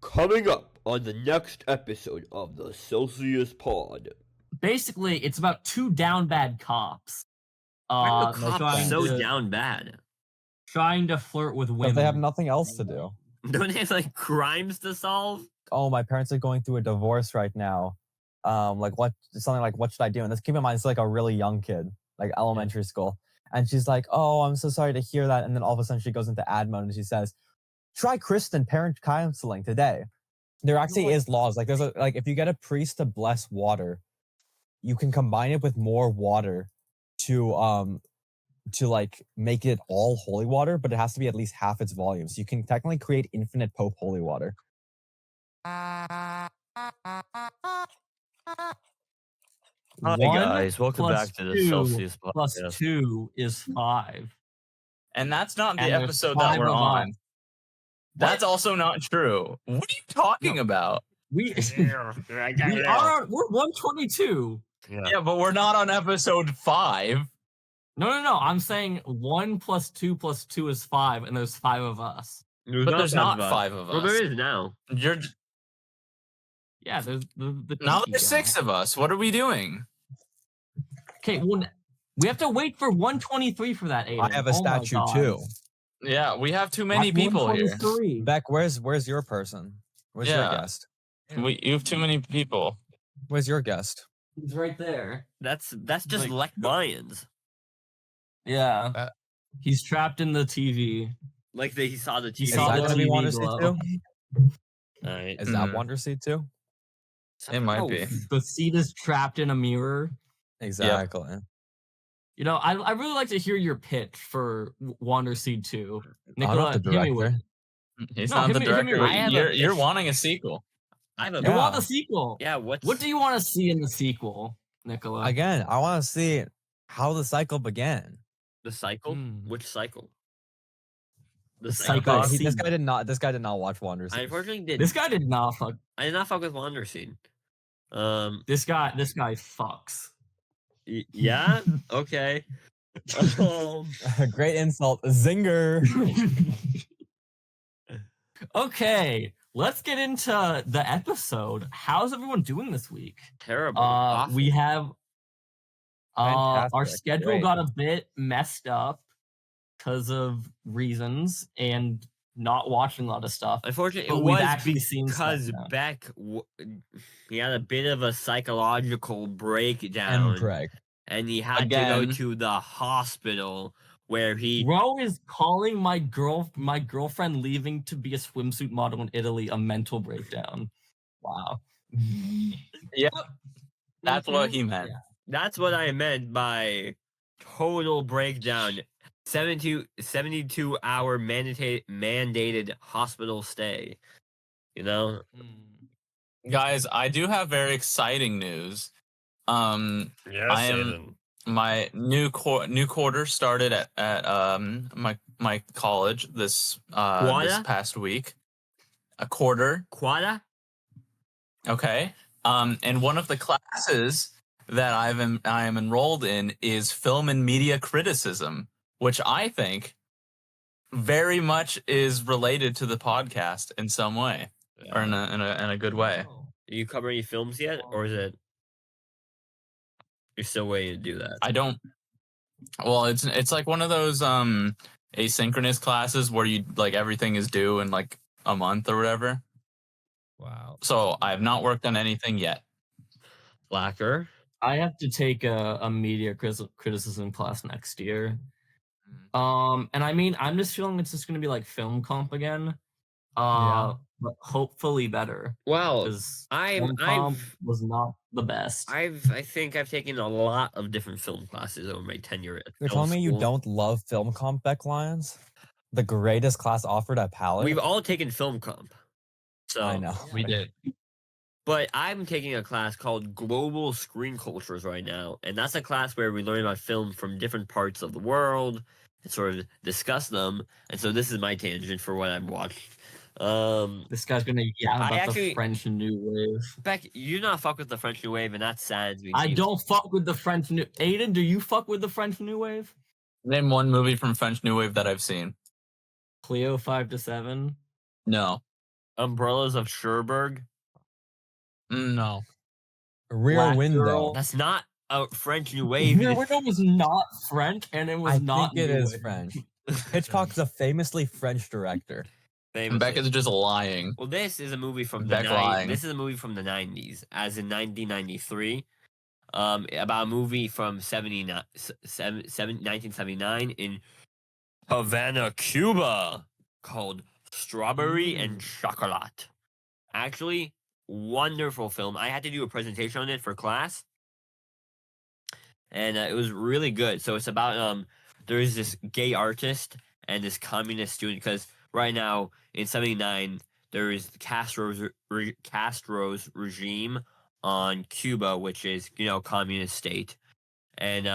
Coming up on the next episode of the Celsius Pod. Basically, it's about two down bad cops. Why are the cops trying so to- down bad? Trying to flirt with women. Because they have nothing else to do. Don't they have like crimes to solve? Oh, my parents are going through a divorce right now. What should I do? And this, keep in mind, it's like a really young kid, like elementary school. And she's like, oh, I'm so sorry to hear that. And then all of a sudden she goes into ad mode and she says, try Kristen parent counseling today. There actually is laws. Like if you get a priest to bless water, you can combine it with more water to like make it all holy water, but it has to be at least half its volume. So you can technically create infinite Pope holy water. Hi One guys, welcome plus back to the two Celsius Podcast. plus 2 is 5. And that's not the And there's episode 5 that we're of on. us. That's also not true. What are you talking about? We're 122. Yeah, but we're not on episode 5. No. I'm saying 1 plus 2 plus 2 is 5, and there's 5 of us. But there's not 5 of us. Well, there is now. Yeah, there's the Now Tiki there's guy. 6 of us. What are we doing? Okay, well, we have to wait for 123 for that, Aiden. I have a Oh my statue God. too. Yeah, we have too many That's people here. 123. Beck, where's your person? Where's your Yeah. guest? You have too many people. Where's your guest? He's right there. That's just like Lions. Yeah. He's trapped in the TV. Like he saw the TV. He Is saw that the gonna be TV Wonder Seed glow. too? Alright. Is that Wonder Seed too? It might Oh, be. The seed is trapped in a mirror. Exactly. You know, I really like to hear your pitch for Wander Seed 2. I'm not the hit me with director. it. He's No, not hit the me- hit me director. with it. You're wanting a sequel. I have a You want Yeah. the sequel? Yeah, What do you want to see in the sequel, Nicola? Again, I want to see how the cycle began. the cycle? Hmm. Which cycle? The cycle. This Seed. guy did not. This guy did not watch Wonder I Seed. unfortunately did. This guy did not fuck. I did not fuck with Wander Seed. This guy fucks. Yeah. Okay. Great insult, zinger. Okay, let's get into the episode. How's everyone doing this week? Terrible. Awful. We have our Fantastic. schedule Great. got a bit messed up because of reasons and not watching a lot of stuff. Unfortunately, But it we've was actually seen because stuff now. Beck he had a bit of a psychological breakdown, and he had to go Again. to the hospital where he. Ro is calling my girlfriend leaving to be a swimsuit model in Italy a mental breakdown. Wow. Yep. That's what he meant. Yeah. That's what I meant by total breakdown. 72 hour mandated hospital stay. You know. Guys, I do have very exciting news. Yes, My new quarter started at my college this past week. A quarter. Quada? Okay. And one of the classes that I am enrolled in is film and media criticism, which I think very much is related to the podcast in some way, or in a good way. Oh. Are you covering any films yet, or is it you're still waiting to do that? I don't. Well, it's like one of those asynchronous classes where you like everything is due in like a month or whatever. Wow. So I have not worked on anything yet. Slacker. I have to take a media criticism class next year. And I mean, I'm just feeling it's just gonna be like film comp again. But hopefully better. Well, Because I've was not the best. I think I've taken a lot of different film classes over my tenure at You're film telling me you school. don't love film comp, Beck Lions? The greatest class offered at Palette? We've all taken film comp. So I know. We did. But I'm taking a class called Global Screen Cultures right now, and that's a class where we learn about film from different parts of the world and sort of discuss them. And so this is my tangent for what I've watched. This guy's gonna yell about actually- the French New Wave. Beck, you not fuck with the French New Wave, and that's sad. I don't fuck with the French New. Aiden, do you fuck with the French New Wave? Name one movie from French New Wave that I've seen. Cleo 5 to 7. No. Umbrellas of Cherbourg. No. Rear Black Window. Girl. That's not a French New Wave. Rear Window was not French, and it was I not think it New is Wave. French. Hitchcock is a famously French director. Famously. Becca's just lying. Well, this is a movie from Beck lying. This is a movie from the 90s, as in 1993. About a movie from 1979 in Havana, Cuba, called Strawberry and Chocolate. Actually, wonderful film. I had to do a presentation on it for class, and it was really good. So it's about there's this gay artist and this communist student, because right now in 79 there is Castro's regime on Cuba, which is, you know, communist state, and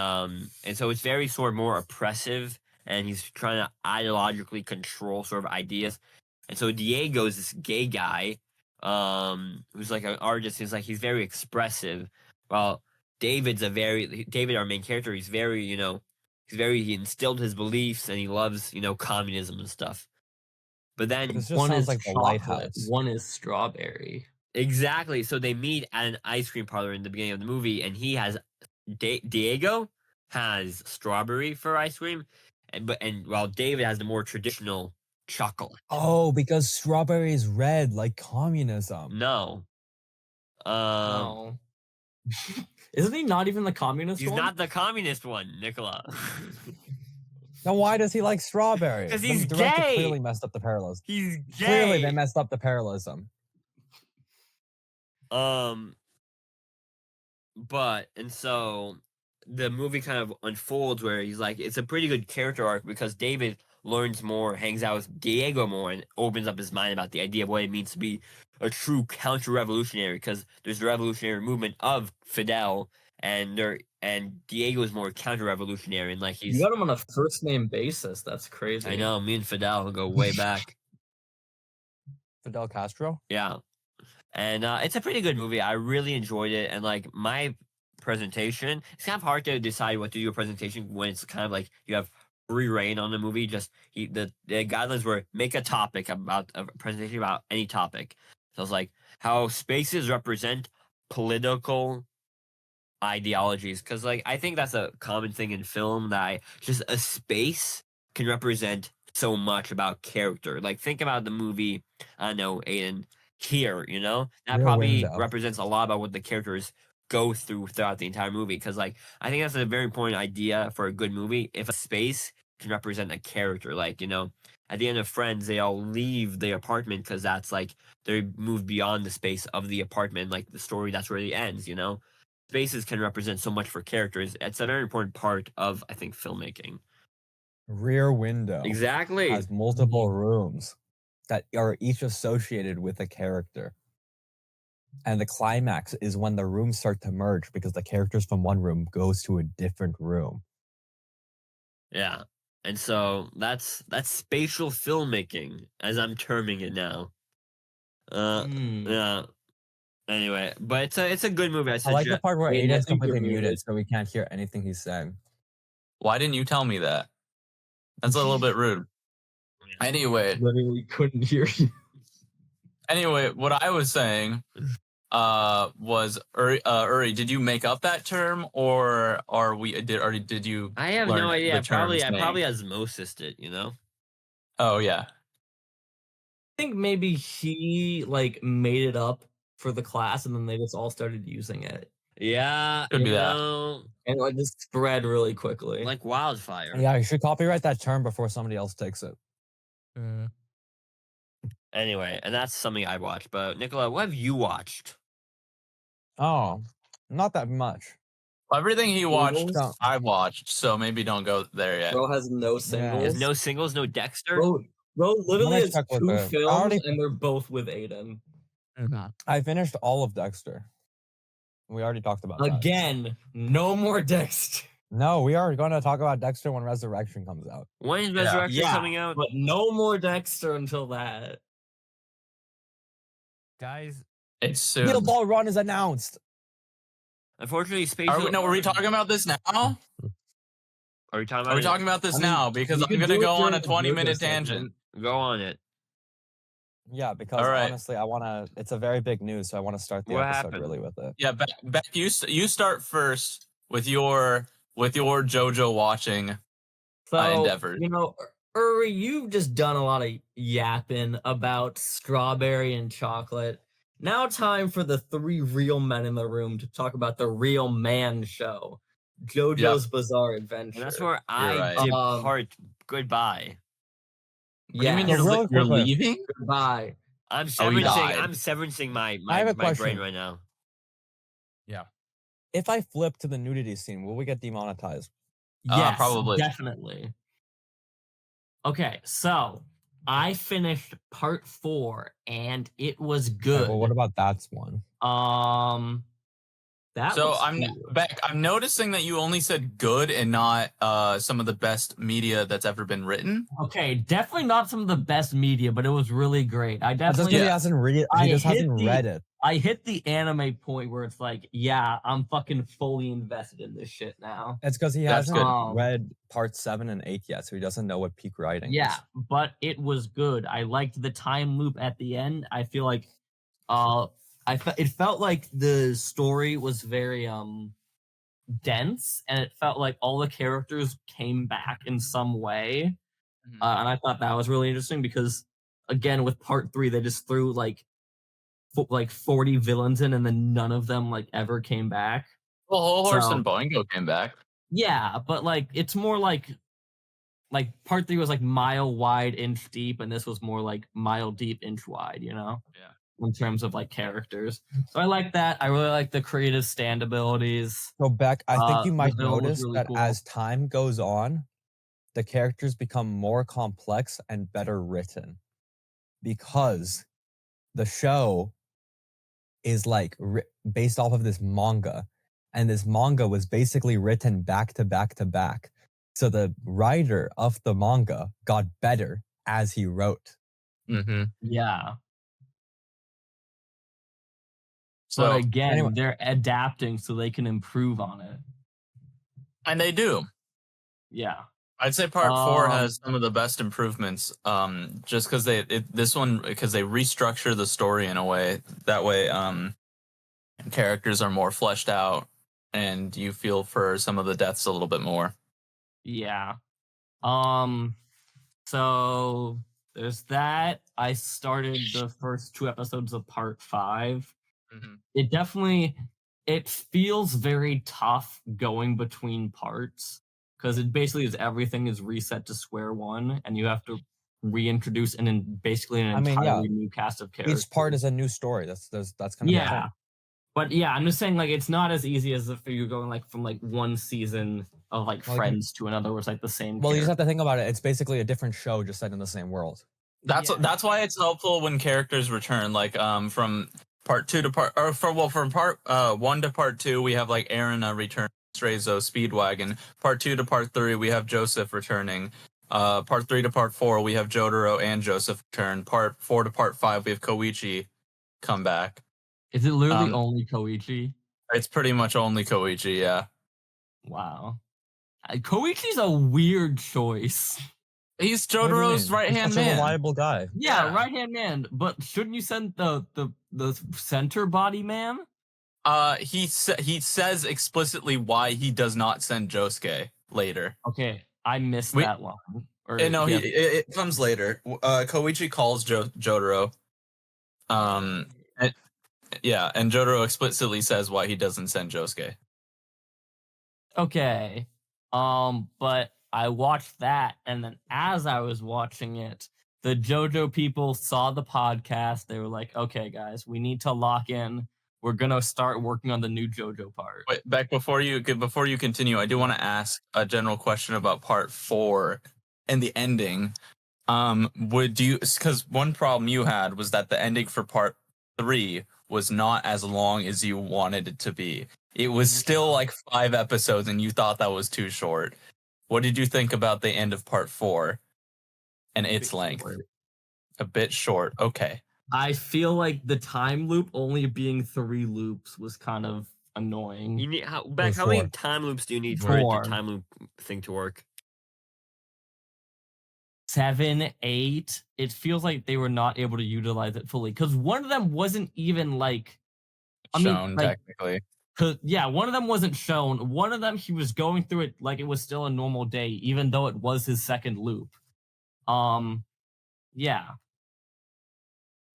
so it's very sort of more oppressive, and he's trying to ideologically control sort of ideas. And so Diego's this gay guy, who's like an artist. He's very expressive. While David, our main character, he instilled his beliefs, and he loves, you know, communism and stuff. But then This just One sounds is like the chocolate, Lighthouse. one is strawberry. exactly, so they meet at an ice cream parlor in the beginning of the movie, and he has Diego has strawberry for ice cream, and while David has the more traditional chocolate. Oh, because strawberry is red, like communism. No. No. Isn't he not even the communist He's one? not the communist one, Nicola. Then why does he like strawberry? 'Cause The he's director gay. clearly messed up the parallelism. He's gay. Clearly, they messed up the parallelism. And so the movie kind of unfolds where he's like, it's a pretty good character arc, because David learns more, hangs out with Diego more, and opens up his mind about the idea of what it means to be a true counter-revolutionary, because there's the revolutionary movement of Fidel, and Diego is more counter-revolutionary, and like You he's. got him on a first name basis. That's crazy. I know, me and Fidel go way back. Fidel Castro? Yeah. And it's a pretty good movie. I really enjoyed it. And like my presentation, it's kind of hard to decide what to do a presentation when it's kind of like you have free reign on the movie. The guidelines were make a topic about a presentation about any topic. So I was like, how spaces represent political ideologies, because like I think that's a common thing in film, that just a space can represent so much about character. Like think about the movie, I don't know, Aiden, Here, you know, that Rear probably Window. represents a lot about what the characters go throughout the entire movie, because like I think that's a very important idea for a good movie. If a space can represent a character, like, you know, at the end of Friends, they all leave the apartment because that's like they move beyond the space of the apartment, like the story, that's where it ends, you know. Spaces can represent so much for characters. It's a very important part of, I think, filmmaking. Rear Window Exactly. has multiple rooms that are each associated with a character. And the climax is when the rooms start to merge, because the characters from one room goes to a different room. Yeah. And so that's spatial filmmaking, as I'm terming it now. Yeah. Anyway, but it's a good movie. I like the part where Aiden, I Aiden's think you're completely muted, muted. so we can't hear anything he's saying. Why didn't you tell me that? That's a little bit rude. Anyway, Literally couldn't hear you. anyway, what I was saying was Uri, did you make up that term, or did you I have learn no idea. the I probably term's name? osmosised it, you know? Oh yeah. I think maybe he like made it up for the class, and then they just all started using it, Yeah. Could be you that. know, and like just spread really quickly. like wildfire. Yeah, you should copyright that term before somebody else takes it. Anyway, and that's something I watched. But Nicola, what have you watched? Oh, not that much. Everything he watched, Singles? I watched, so maybe don't go there yet. Bro has no singles. There's no singles, no Dexter. Bro literally gonna has check with 2 the- I films, already- and they're both with Aiden. I finished all of Dexter. We already talked about that. Again, no more Dexter. No, we are going to talk about Dexter when Resurrection comes out. When is Resurrection Yeah, coming out? But no more Dexter until that. Guys, It's soon. Beetle Ball Run is announced. Unfortunately, spatial. Are we talking about this now? Are we talking about? Are we it? talking about this I mean, now? Because you I'm could gonna do it go on during a the 20-minute Jojo segment. tangent. Go on it. Yeah, because All right. honestly, it's a very big news, so I want to start the What episode happened? really with it. Yeah, Beck, you start first with your JoJo watching So, endeavors. Uri, you've just done a lot of yapping about strawberry and chocolate. Now time for the three real men in the room to talk about the real man show, JoJo's Bizarre Adventure. And that's where You're I right. depart. Goodbye. What do you mean So really you're quickly- leaving? Goodbye. I'm Oh, he severancing. died. I'm severancing my I have a brain question. right now. If I flip to the nudity scene, will we get demonetized? Yes, probably. definitely. Okay, so I finished part 4 and it was Okay, good. well, what about that's one? That So was I'm cool. Beck. I'm noticing that you only said good and not some of the best media that's ever been written. Okay, definitely not some of the best media, but it was really great. I That's just definitely because he hasn't read it. He just hasn't read it. I hit the anime point where it's like, yeah, I'm fucking fully invested in this shit now. It's because he That's hasn't good. read part 7 and 8 yet, so he doesn't know what peak writing Yeah, is. but it was good. I liked the time loop at the end. I feel like it felt like the story was very dense, and it felt like all the characters came back in some way. And I thought that was really interesting because, again, with part 3, they just threw like 40 villains in, and then none of them like ever came back. Well, Whole Horse So- and Boingo came back. Yeah, but like it's more like part 3 was like mile wide, inch deep, and this was more like mile deep, inch wide. Yeah. In terms of like characters. So I like that. I really like the creative stand abilities. So Beck, I think you the might build was notice really that cool. as time goes on, the characters become more complex and better written because the show is like based off of this manga, and this manga was basically written back to back to back. So the writer of the manga got better as he wrote. Mm-hmm. Yeah. So But again, anyway. they're adapting so they can improve on it. and they do. Yeah. I'd say part 4 Um, has some of the best improvements. Just because they restructure the story in a way that way characters are more fleshed out and you feel for some of the deaths a little bit more. Yeah. So there's that. I started the first 2 episodes of part 5. Mm-hmm. It feels very tough going between parts because it basically is everything is reset to square one and you have to reintroduce basically an entirely new cast of characters. Each part is a new story. That's kind of the yeah. thing. But yeah, I'm just saying like it's not as easy as if you're going like from like one season of like Friends to another where it's like the same. Well, you just have to think about it. It's basically a different show just set in the same world. That's why it's helpful when characters return, like from part 2 to from part 1 to part 2 we have like Aaron return, Strezo, Speedwagon. Part 2 to part 3 we have Joseph returning. Part 3 to part 4 we have Jotaro and Joseph return. Part 4 to part 5 we have Koichi come back. Is it literally only Koichi? It's pretty much only Koichi, yeah. Wow. Koichi's a weird choice. He's Jotaro's right-hand Such a man. reliable guy. Yeah, right-hand man. But shouldn't you send the center body man? He says explicitly why he does not send Josuke later. Okay, I missed that one. No, it comes later. Koichi calls Jotaro. And Jotaro explicitly says why he doesn't send Josuke. Okay. But I watched that, and then as I was watching it, the JoJo people saw the podcast. They were like, okay, guys, we need to lock in. We're gonna start working on the new JoJo part. Wait, Beck, before you continue, I do want to ask a general question about part 4 and the ending. Because one problem you had was that the ending for part 3 was not as long as you wanted it to be. It was still like 5 episodes and you thought that was too short. What did you think about the end of part 4 and its length? A bit short. Okay. I feel like the time loop only being 3 loops was kind of annoying. You need how many time loops do you need for the time loop thing to work? 7, 8, it feels like they were not able to utilize it fully because one of them wasn't even like Shown technically. Cause one of them wasn't shown. One of them he was going through it like it was still a normal day, even though it was his second loop. Yeah.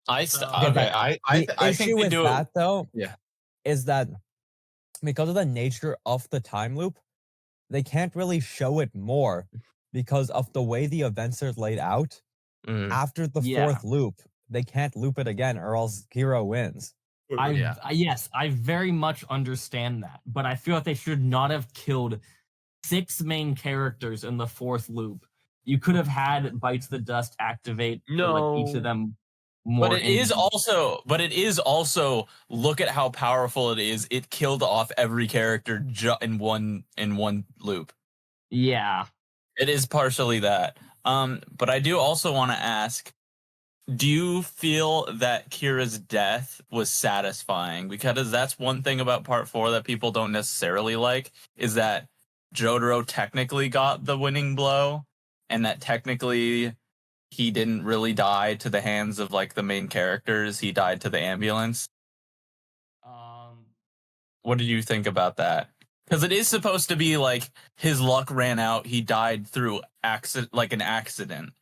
I The issue think they with do that though, Yeah. is that because of the nature of the time loop, they can't really show it more because of the way the events are laid out. After the Yeah. fourth loop, they can't loop it again, or else Hero wins. Yes, I very much understand that, but I feel like they should not have killed 6 main characters in the fourth loop. You could have had Bites the Dust activate like each of them more. But it is also look at how powerful it is. It killed off every character in one loop. Yeah. It is partially that. But I do also want to ask, do you feel that Kira's death was satisfying? Because that's one thing about part 4 that people don't necessarily like, is that Jotaro technically got the winning blow, and that technically he didn't really die to the hands of like the main characters. He died to the ambulance. What did you think about that? Because it is supposed to be like his luck ran out. He died through an accident.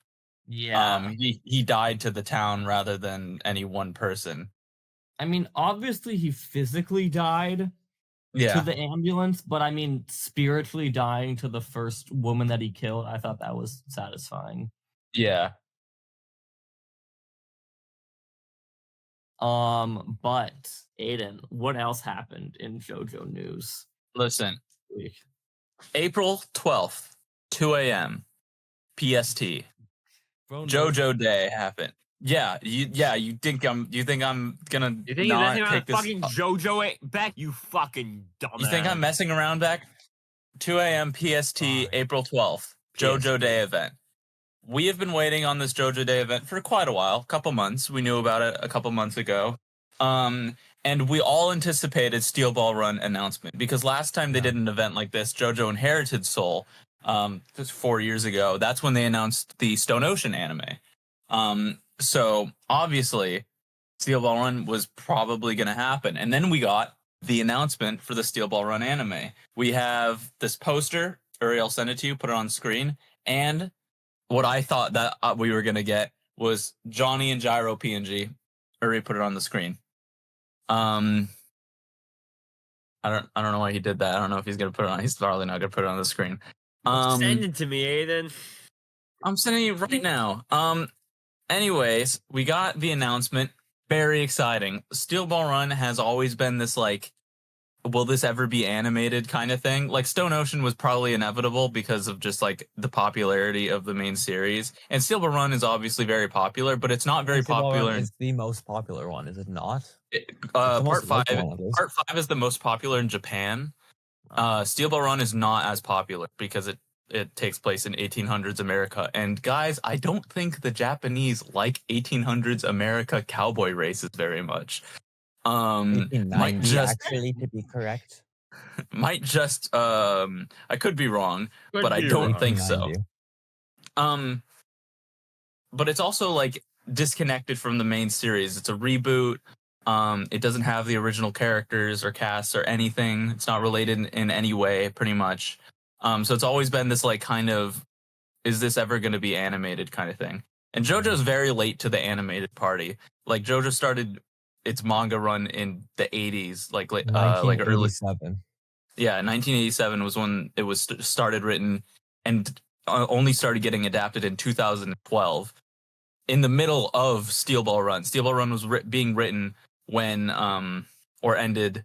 Yeah. He died to the town rather than any one person. I mean, obviously he physically died to the ambulance, but I mean, spiritually dying to the first woman that he killed, I thought that was satisfying. Yeah. But Aiden, what else happened in JoJo news? Listen, April 12th, 2 a.m. PST. JoJo Day happened. Yeah, you think I'm gonna not take this fucking JoJo back, you fucking dumbass. You think I'm messing around back? 2 a.m. PST, April 12th, JoJo Day event. We have been waiting on this JoJo Day event for quite a while, a couple months. We knew about it a couple months ago. And we all anticipated Steel Ball Run announcement because last time they did an event like this, JoJo Inherited Soul, just 4 years ago, that's when they announced the Stone Ocean anime. So obviously Steel Ball Run was probably going to happen. And then we got the announcement for the Steel Ball Run anime. We have this poster. Uriel sent it to you, put it on screen. And what I thought that we were going to get was Johnny and Gyro PNG. Uri put it on the screen. I don't know why he did that. I don't know if he's going to put it on. He's probably not going to put it on the screen. Send it to me, Aiden. I'm sending it right now. Anyways, we got the announcement. Very exciting. Steel Ball Run has always been this like, will this ever be animated kind of thing? Like Stone Ocean was probably inevitable because of just like the popularity of the main series. And Steel Ball Run is obviously very popular, but it's not very popular. It's the most popular one, is it not? Part 5 is the most popular in Japan. Steel Ball Run is not as popular because it takes place in 1800s America. And guys, I don't think the Japanese like 1800s America cowboy races very much. Might just actually, to be correct. Might just I could be wrong, but I don't think so. But it's also like disconnected from the main series. It's a reboot. It doesn't have the original characters or casts or anything. It's not related in any way, pretty much. So it's always been this like kind of, is this ever going to be animated kind of thing? And JoJo's very late to the animated party. Like JoJo started its manga run in the 80s, like early. Yeah, 1987 was when it was started written, and only started getting adapted in 2012. In the middle of Steel Ball Run. Steel Ball Run was being written when or ended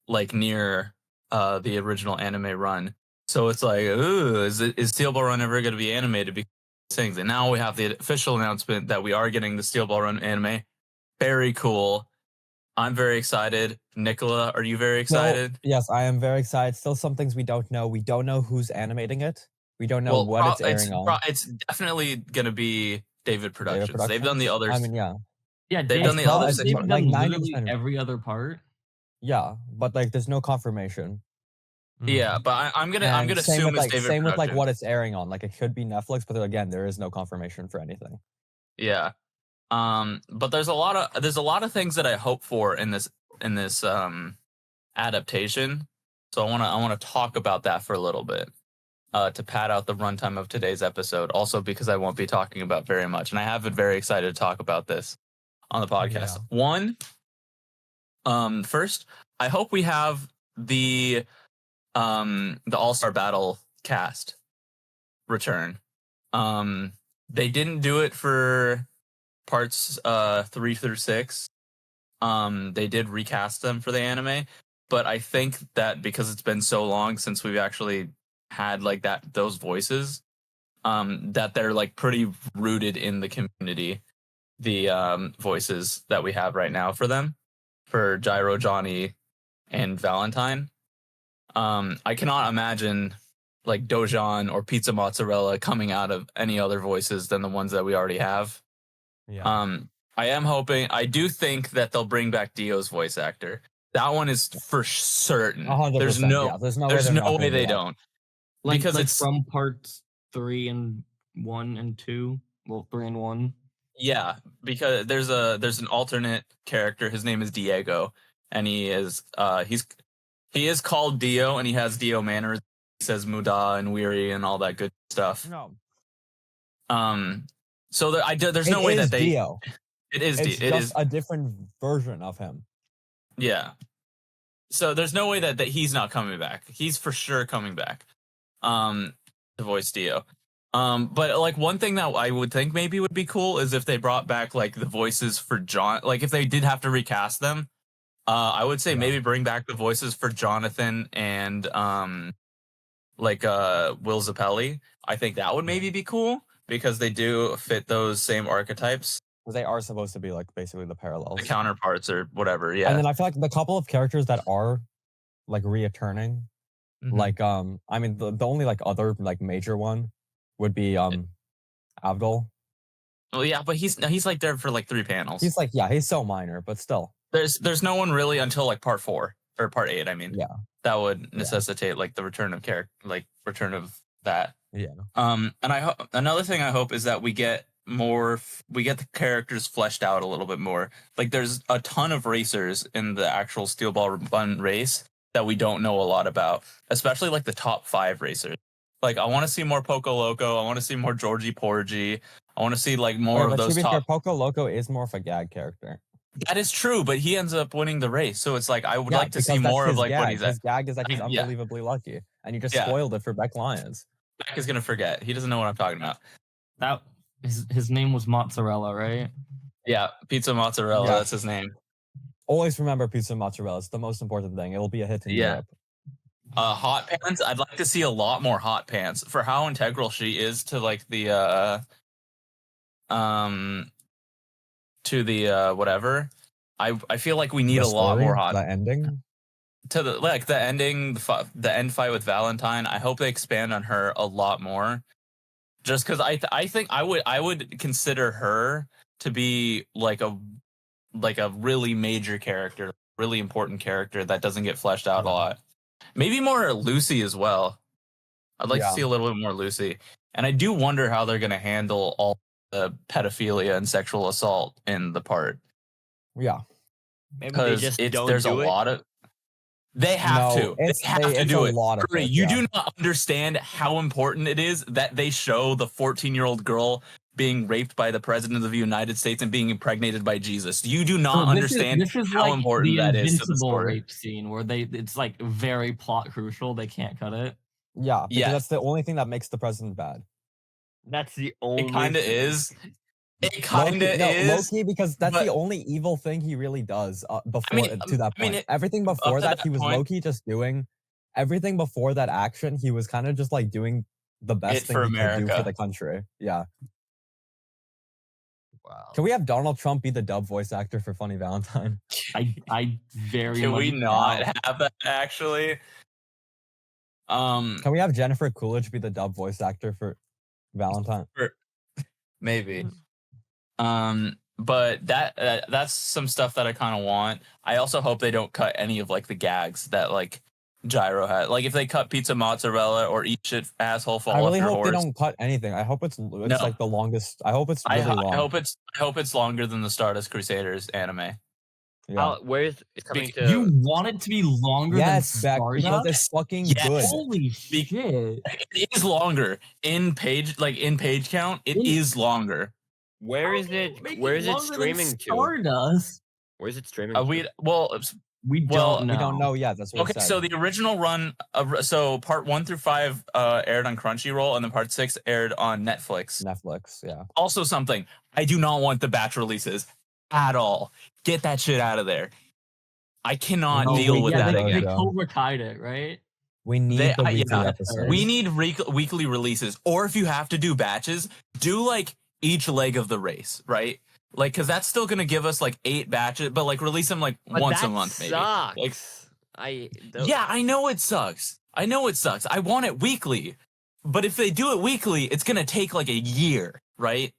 like near the original anime run. So it's like, ooh, is Steel Ball Run ever going to be animated? Because things. And now we have the official announcement that we are getting the Steel Ball Run anime. Very cool. I'm very excited. Nicola, are you very excited? Yes, I am very excited. Still some things we don't know. We don't know who's animating it. We don't know what it's airing on. It's definitely going to be David Productions. They've done the others. I mean, yeah. Yeah, they've done the others. They've done like literally every other part. Yeah, but like there's no confirmation. Yeah, but I'm gonna And same assume with it's like David same with like Production. what it's airing on. Like it could be Netflix, but again, there is no confirmation for anything. Yeah. But there's a lot of things that I hope for in this adaptation. So I wanna talk about that for a little bit. To pad out the runtime of today's episode, also because I won't be talking about very much, and I have been very excited to talk about this on the podcast. Yeah. First, I hope we have the All-Star Battle cast return. They didn't do it for parts 3 through 6. They did recast them for the anime, but I think that because it's been so long since we've actually had like those voices, that they're like pretty rooted in the community, the voices that we have right now for them, for Gyro, Johnny, and Valentine. I cannot imagine like Dojan or Pizza Mozzarella coming out of any other voices than the ones that we already have. Yeah. I do think that they'll bring back Dio's voice actor. That one is for certain. 100%. There's no yeah. There's no way they that. don't. Because it's from parts 3 and 1 and 2. Well, 3 and 1. Yeah, because there's an alternate character. His name is Diego, and he is called Dio, and he has Dio manners. He says Muda and Weary and all that good stuff. No. So there's no way that they. Dio. It is. It's It just is. a different version of him. Yeah. So there's no way that he's not coming back. He's for sure coming back. To voice Dio. But like one thing that I would think maybe would be cool is if they brought back like the voices for John. Like if they did have to recast them, I would say maybe bring back the voices for Jonathan and Will Zappelli. I think that would maybe be cool because they do fit those same archetypes. They are supposed to be like basically the parallels, the counterparts or whatever. Yeah. And then I feel like the couple of characters that are like returning, like I mean the only like other like major one would be Abdul. Well, yeah, but he's like there for like 3 panels. He's like he's so minor, but still. There's no one really until like part 4 or part 8. I mean, that would necessitate like the return of return of that. Yeah. And another thing I hope is that we get the characters fleshed out a little bit more. Like there's a ton of racers in the actual Steel Ball Run race that we don't know a lot about, especially like the top 5 racers. Like I want to see more Poco Loco. I want to see more Georgie Porgy. I want to see like more of those top. Poco Loco is more of a gag character. That is true, but he ends up winning the race. So it's like I would like to see more of like gag. what he's at. His gag is that he's unbelievably lucky, and you just spoiled it for Beck Lyons. Beck is gonna forget. He doesn't know what I'm talking about. That his name was Mozzarella, right? Yeah, Pizza Mozzarella. Yeah. That's his name. Always remember Pizza Mozzarella. It's the most important thing. It will be a hit in Europe. Hot pants. I'd like to see a lot more hot pants for how integral she is to like the whatever. I feel like we need a lot more hot. The ending. To the ending, the end fight with Valentine. I hope they expand on her a lot more. Just because I think I would consider her to be like a really major character, really important character that doesn't get fleshed out a lot. Maybe more Lucy as well. I'd like to see a little bit more Lucy. And I do wonder how they're going to handle all the pedophilia and sexual assault in the part. Yeah. Maybe they just don't there's do a it. lot of... They have to. They have to do it. You do not understand how important it is that they show the 14-year-old girl being raped by the president of the United States and being impregnated by Jesus. You do not understand how important that is to the story. Rape scene where it's like very plot crucial. They can't cut it. Yeah, because that's the only thing that makes the president bad. That's the only. It kind of is. It kind of is. Low-key, because that's the only evil thing he really does before to that point. Everything before that, he was low-key just doing. Everything before that action, he was kind of just like doing the best thing he could do for the country. Yeah. Wow. Can we have Donald Trump be the dub voice actor for Funny Valentine? I very Can much we not have that actually? Can we have Jennifer Coolidge be the dub voice actor for Valentine? Maybe. But that's some stuff that I kind of want. I also hope they don't cut any of like the gags that like Gyro hat. Like if they cut pizza mozzarella or eat shit asshole fall I really off your hope horse. they don't cut anything. I hope it's like the longest. I hope it's really long. I hope it's longer than the Stardust Crusaders anime. Yeah. Where's it's coming to? You want it to be longer Yes, than Beck, Stardust? because it's fucking Yes. good. Holy shit! It is longer in page count. It is longer. Where is it? Make Where is it longer than streaming to? Stardust. Where is it streaming? We to? We Well, don't know. We don't know yet. That's what Okay, it said. so the original run, so part 1 through 5 aired on Crunchyroll, and then part 6 aired on Netflix. Netflix, yeah. Also, something I do not want the batch releases at all. Get that shit out of there. I cannot No, deal we with get that it, again. They Jojo. Cobra Kai'd it, right? We need the weekly yeah, episodes. We need weekly releases, or if you have to do batches, do like each leg of the race, right? Like, because that's still gonna give us like 8 batches, but like release them like But once a that month, maybe. Sucks. Like, yeah, I know it sucks. I want it weekly, but if they do it weekly, it's gonna take like a year, right?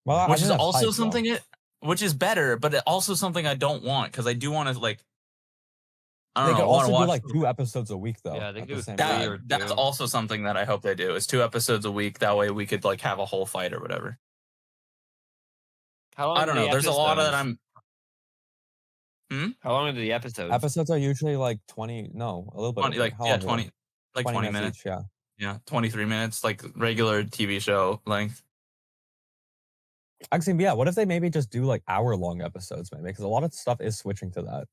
Well, I Which think is that's also hype, something which is better, but also something I don't want because I do want to like. I They don't could know. I wanna also do watch like 2 episodes a week though. Yeah, they at do the same 3 time. or 2. That's also something that I hope they do is 2 episodes a week. That way we could like have a whole fight or whatever. How long I don't know. There's a lot that episodes? How long are the episodes? Episodes are usually like 20. No, a little bit. 20, over. like How yeah, long are 20, they? like 20 minutes. each, yeah. Yeah, 23 minutes, like regular TV show length. Actually, yeah. What if they maybe just do like hour-long episodes, maybe? Because a lot of stuff is switching to that.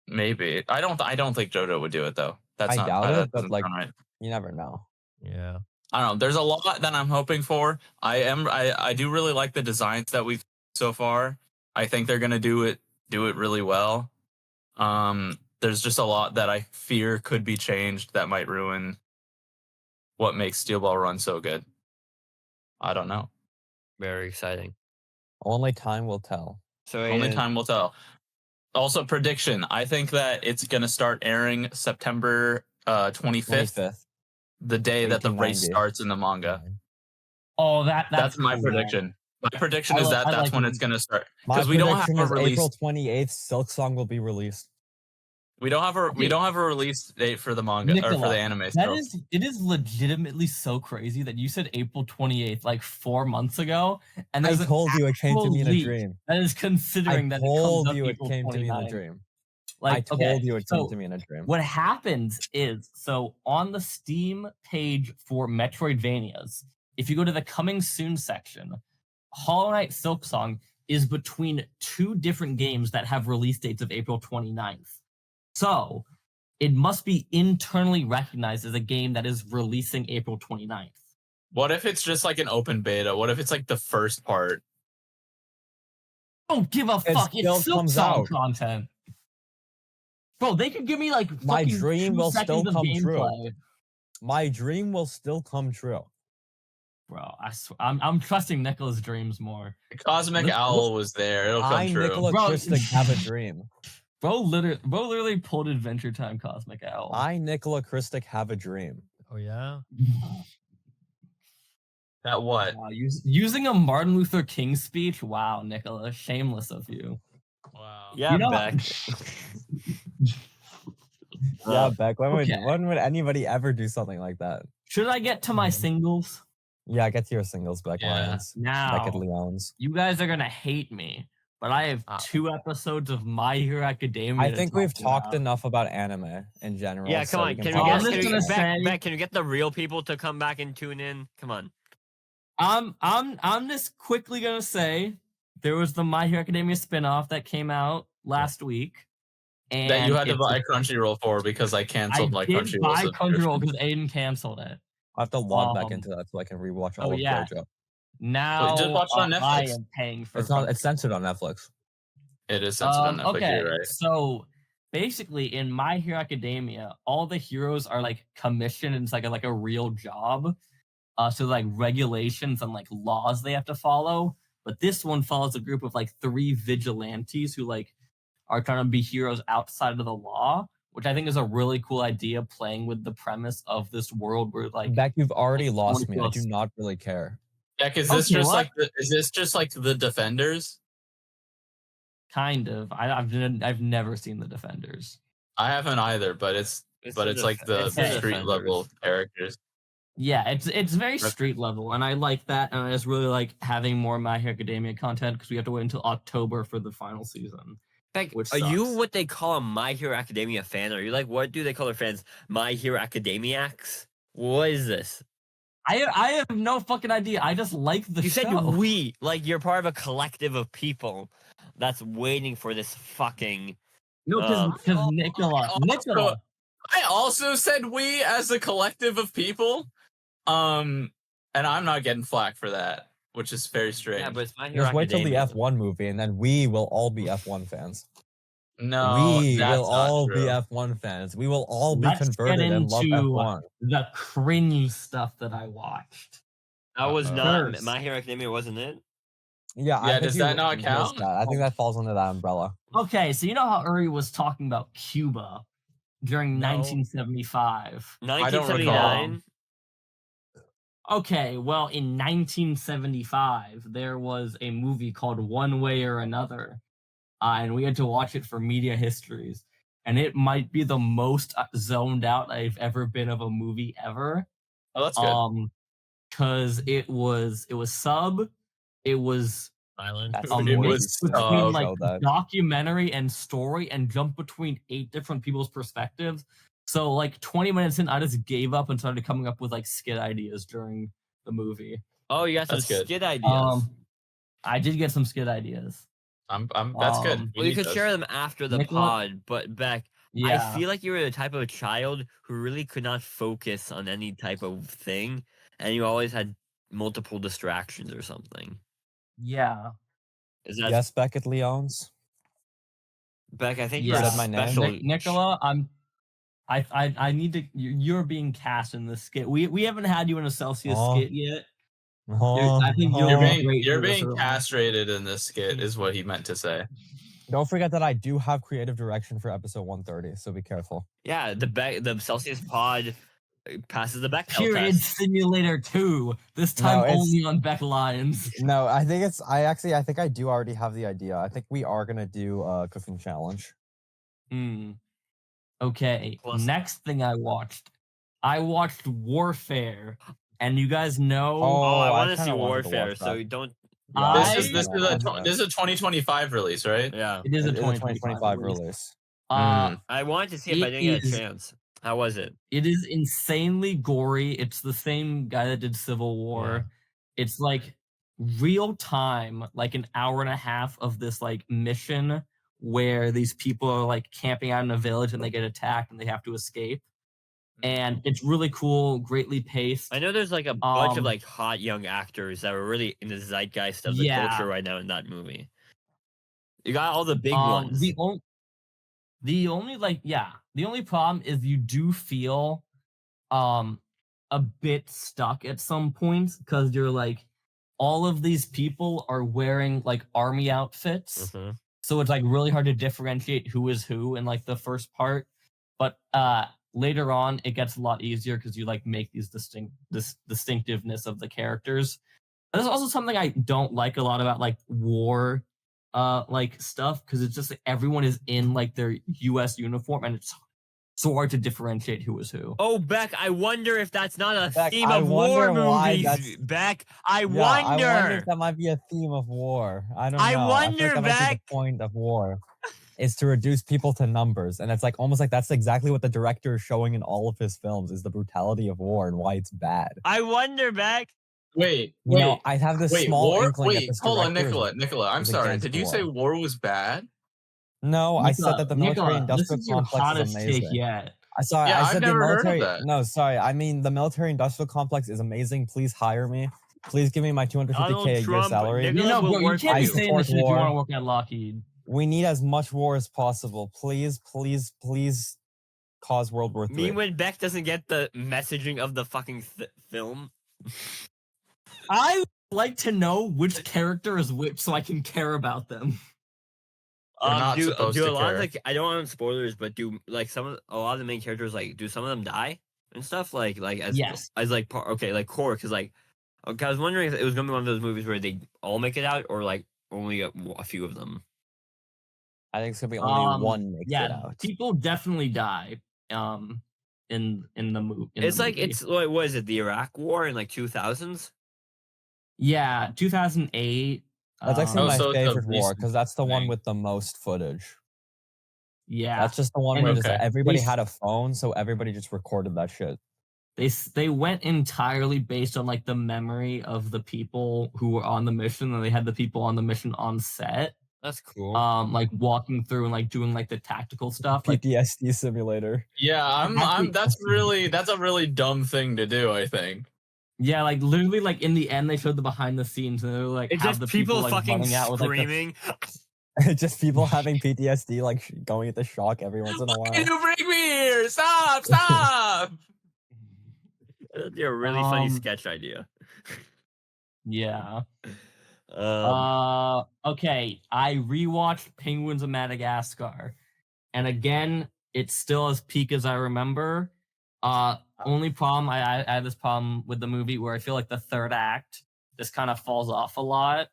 Maybe I don't think JoJo would do it though. That's I not. doubt that it, but doesn't like, sound right. you never know. Yeah. I don't know. There's a lot that I'm hoping for. I do really like the designs that we've so far. I think they're gonna do it really well. There's just a lot that I fear could be changed that might ruin what makes Steel Ball Run so good. I don't know. Very exciting. Only time will tell. So Only Aiden, time will tell. Also, prediction. I think that it's gonna start airing September 25th, 25th. the day that the race 1890. starts in the manga. Oh, that's my cool. prediction. My prediction I is li- that I that's like when it. it's gonna start. My Because we don't have prediction a is release. April 28th, Silk Song will be released. We don't have a release date for the manga or for Nicola, the anime. It still. is legitimately so crazy that you said April 28th like 4 months ago, and I there's an told you it came to actual me in a leak dream. that is considering I that it comes told up you it April came to me in a 29th. dream. Like, I told okay, you it came so to me in a dream. what happens is, so on the Steam page for Metroidvanias, if you go to the coming soon section, Hollow Knight Silksong is between 2 different games that have release dates of April 29th. So it must be internally recognized as a game that is releasing April 29th. What if it's just like an open beta? What if it's like the first part? Don't give a It fuck. still It's comes Silksong out. content. Bro, they could give me like My fucking dream 2 will still seconds of come true. gameplay. My dream will still come true. Bro, I'm trusting Nicola's dreams more. Cosmic Look- Owl was there. It'll come I, true. Nicola Bro, Christic, have a dream. Bro literally pulled Adventure Time Cosmic Owl. I, Nicola Christic, have a dream. Oh yeah. That what? Wow, using a Martin Luther King speech? Wow, Nicola, shameless of you. Wow. yeah, You know- Beck. Yeah, Beck. When okay. would anybody ever do something like that? Should I get to my singles? Yeah, get to your singles, Beck Yeah. Lions. Now, Beckett Leons. you guys are gonna hate me, but I have 2 episodes of My Hero Academia. I to think we've talk talked about. enough about anime in general. Yeah, so come on. we Can talk we I'm get, about just can gonna we, say- Beck, can we get the real people to come back and tune in? Come on. I'm just quickly gonna say there was the My Hero Academia spinoff that came out last week. And That you had to it's- buy Crunchyroll for because I canceled my I did Crunchyroll buy subscription. Crunchyroll because Aiden canceled it. I have to log back Um, into that so I can rewatch oh, all of yeah. JoJo. Now just watch it on I Netflix. am paying for It's not. It's censored on Netflix. It is censored on Netflix. okay, You're right. so basically in My Hero Academia, all the heroes are like commissioned and it's like a real job. So like regulations and like laws they have to follow. But this one follows a group of like 3 vigilantes who like are trying to be heroes outside of the law, which I think is a really cool idea, playing with the premise of this world where like Beck, you've already like, lost me. I 20 do not really care. Beck, is this Okay, just what? is this just like the Defenders? kind of. I've never seen the Defenders. I haven't either, but it's but it's like the street level characters. Yeah, it's very Okay. street level, and I like that, and I just really like having more My Hero Academia content because we have to wait until October for the final season. Like, Which are you sucks. what they call a My Hero Academia fan? Are you like, what do they call their fans? My Hero Academiacs? What is this? I have no fucking idea. I just like the You show. said we, like you're part of a collective of people that's waiting for this fucking. No, because Nicola. I also said we as a collective of people. And I'm not getting flack for that, which is very strange. Yeah, but it's My Hero Just wait till the Academia. F1 movie, and then we will all be F1 fans. No, We that's will not all true. be F1 fans. We will all be Let's converted get and love into F1. the cringe stuff that I watched. That was Uh-oh. not First. My Hero Academia, wasn't it? Yeah, I think does you that not missed count? that. I think that falls under that umbrella. Okay, so you know how Uri was talking about Cuba during No. 1975. I don't recall. 1979. Okay, well, in 1975, there was a movie called One Way or Another, and we had to watch it for media histories. And it might be the most zoned out I've ever been of a movie ever. Oh, that's good. Because it was sub, it was Island. That's a the It worst was mix thing to between show like that. documentary and story, and jump between 8 different people's perspectives. So like 20 minutes in, I just gave up and started coming up with like skit ideas during the movie. Oh, you got some That's good. skit ideas. I did get some skit ideas. That's good. Well, you could share them after the Nicola- pod, but Beck, Yeah. I feel like you were the type of child who really could not focus on any type of thing, and you always had multiple distractions or something. Yeah. Is that Yes, Beckett Leons. Beck? I think Yeah. you're Said my name. special. Nicola, I need to. You're being cast in this skit. We haven't had you in a Celsius Oh. skit yet. Oh, I think oh. You're being castrated in this skit, is what he meant to say. Don't forget that I do have creative direction for episode 130, so be careful. Yeah, the Celsius pod passes the Bechdel Period test. Simulator 2. This time it's- only on Beck Lions. No, I think I do already have the idea. I think we are gonna do a cooking challenge. Okay. Plus- Next thing I watched Warfare, and you guys know. Oh, I want to kinda see wanted to Warfare, watch so that. don't. Yeah, This is a 2025 release, right? Yeah, It is a It is a 2025 release. release. I wanted to see it, but I didn't get a is- chance. How was it? It is insanely gory. It's the same guy that did Civil War. Yeah. It's like real time, like an hour and a half of this like mission where these people are like camping out in a village and they get attacked and they have to escape. And it's really cool, greatly paced. I know there's like a bunch of Um, like hot young actors that were really in the zeitgeist of the Yeah. culture right now in that movie. You got all the big Um, ones. the only problem is you do feel a bit stuck at some points because you're like all of these people are wearing like army outfits. Mhm. So it's like really hard to differentiate who is who in like the first part. But later on it gets a lot easier because you like make this distinctiveness of the characters. There's also something I don't like a lot about like war like stuff because it's just like, everyone is in like their US uniform and it's so hard to differentiate who is who. Oh, Beck, I wonder if that's not a Beck, theme I of war wonder why movies. that's- Beck, I I wonder. wonder if that might be a theme of war. I don't know. I I feel wonder, like that might be Beck. the point of war. Is to reduce people to numbers. And it's like almost like that's exactly what the director is showing in all of his films is the brutality of war and why it's bad. I wonder, Beck. Wait, You know, I have this small war? inkling that Wait, this hold on, director is- Nicola. I'm is sorry. against Did you war. say war was bad? No, I said that the Nicola, military this industrial is your complex hottest is take amazing. yet. I said I've the never heard of military. that. No, sorry. I mean the military industrial complex is amazing. Please hire me. Please give me my 250K a year Trump, salary. Nicola- You know, will bro, you work can't for be you. saying this shit if you Support want to war. work at Lockheed. We need as much war as possible. Please, please, please cause World War Me III. when Beck doesn't get the messaging of the fucking film. I would like to know which character is which so I can care about them. We're not supposed do to a lot of care. like I don't want spoilers, but do like a lot of the main characters like do some of them die and stuff like as Yes. as like like core because like okay, I was wondering if it was gonna be one of those movies where they all make it out or like only a few of them. I think it's gonna be only one makes it Yeah, out. people definitely die. in the movie. It's like what is it? The Iraq War in like 2000s. Yeah, 2008. That's actually my so it's a favorite war recent because that's the one thing. with the most footage. Yeah, That's just the one And where just Okay. everybody they- had a phone, so everybody just recorded that shit. they went entirely based on like the memory of the people who were on the mission, and they had the people on the mission on set, That's cool. like walking through and like doing like the tactical stuff. Like PTSD simulator. Yeah, that's a really dumb thing to do, I think. yeah, like literally like in the end they showed the behind the scenes and they were like It's have just the people like, fucking running out with like the, screaming. Just people having PTSD, like going into shock every once in a Why while. did you bring me here? Stop! Stop! That'd be a really funny Um, sketch idea. yeah. Um, Okay, I rewatched Penguins of Madagascar, and again, it's still as peak as I remember. Only problem I had this problem with the movie where I feel like the third act just kind of falls off a lot.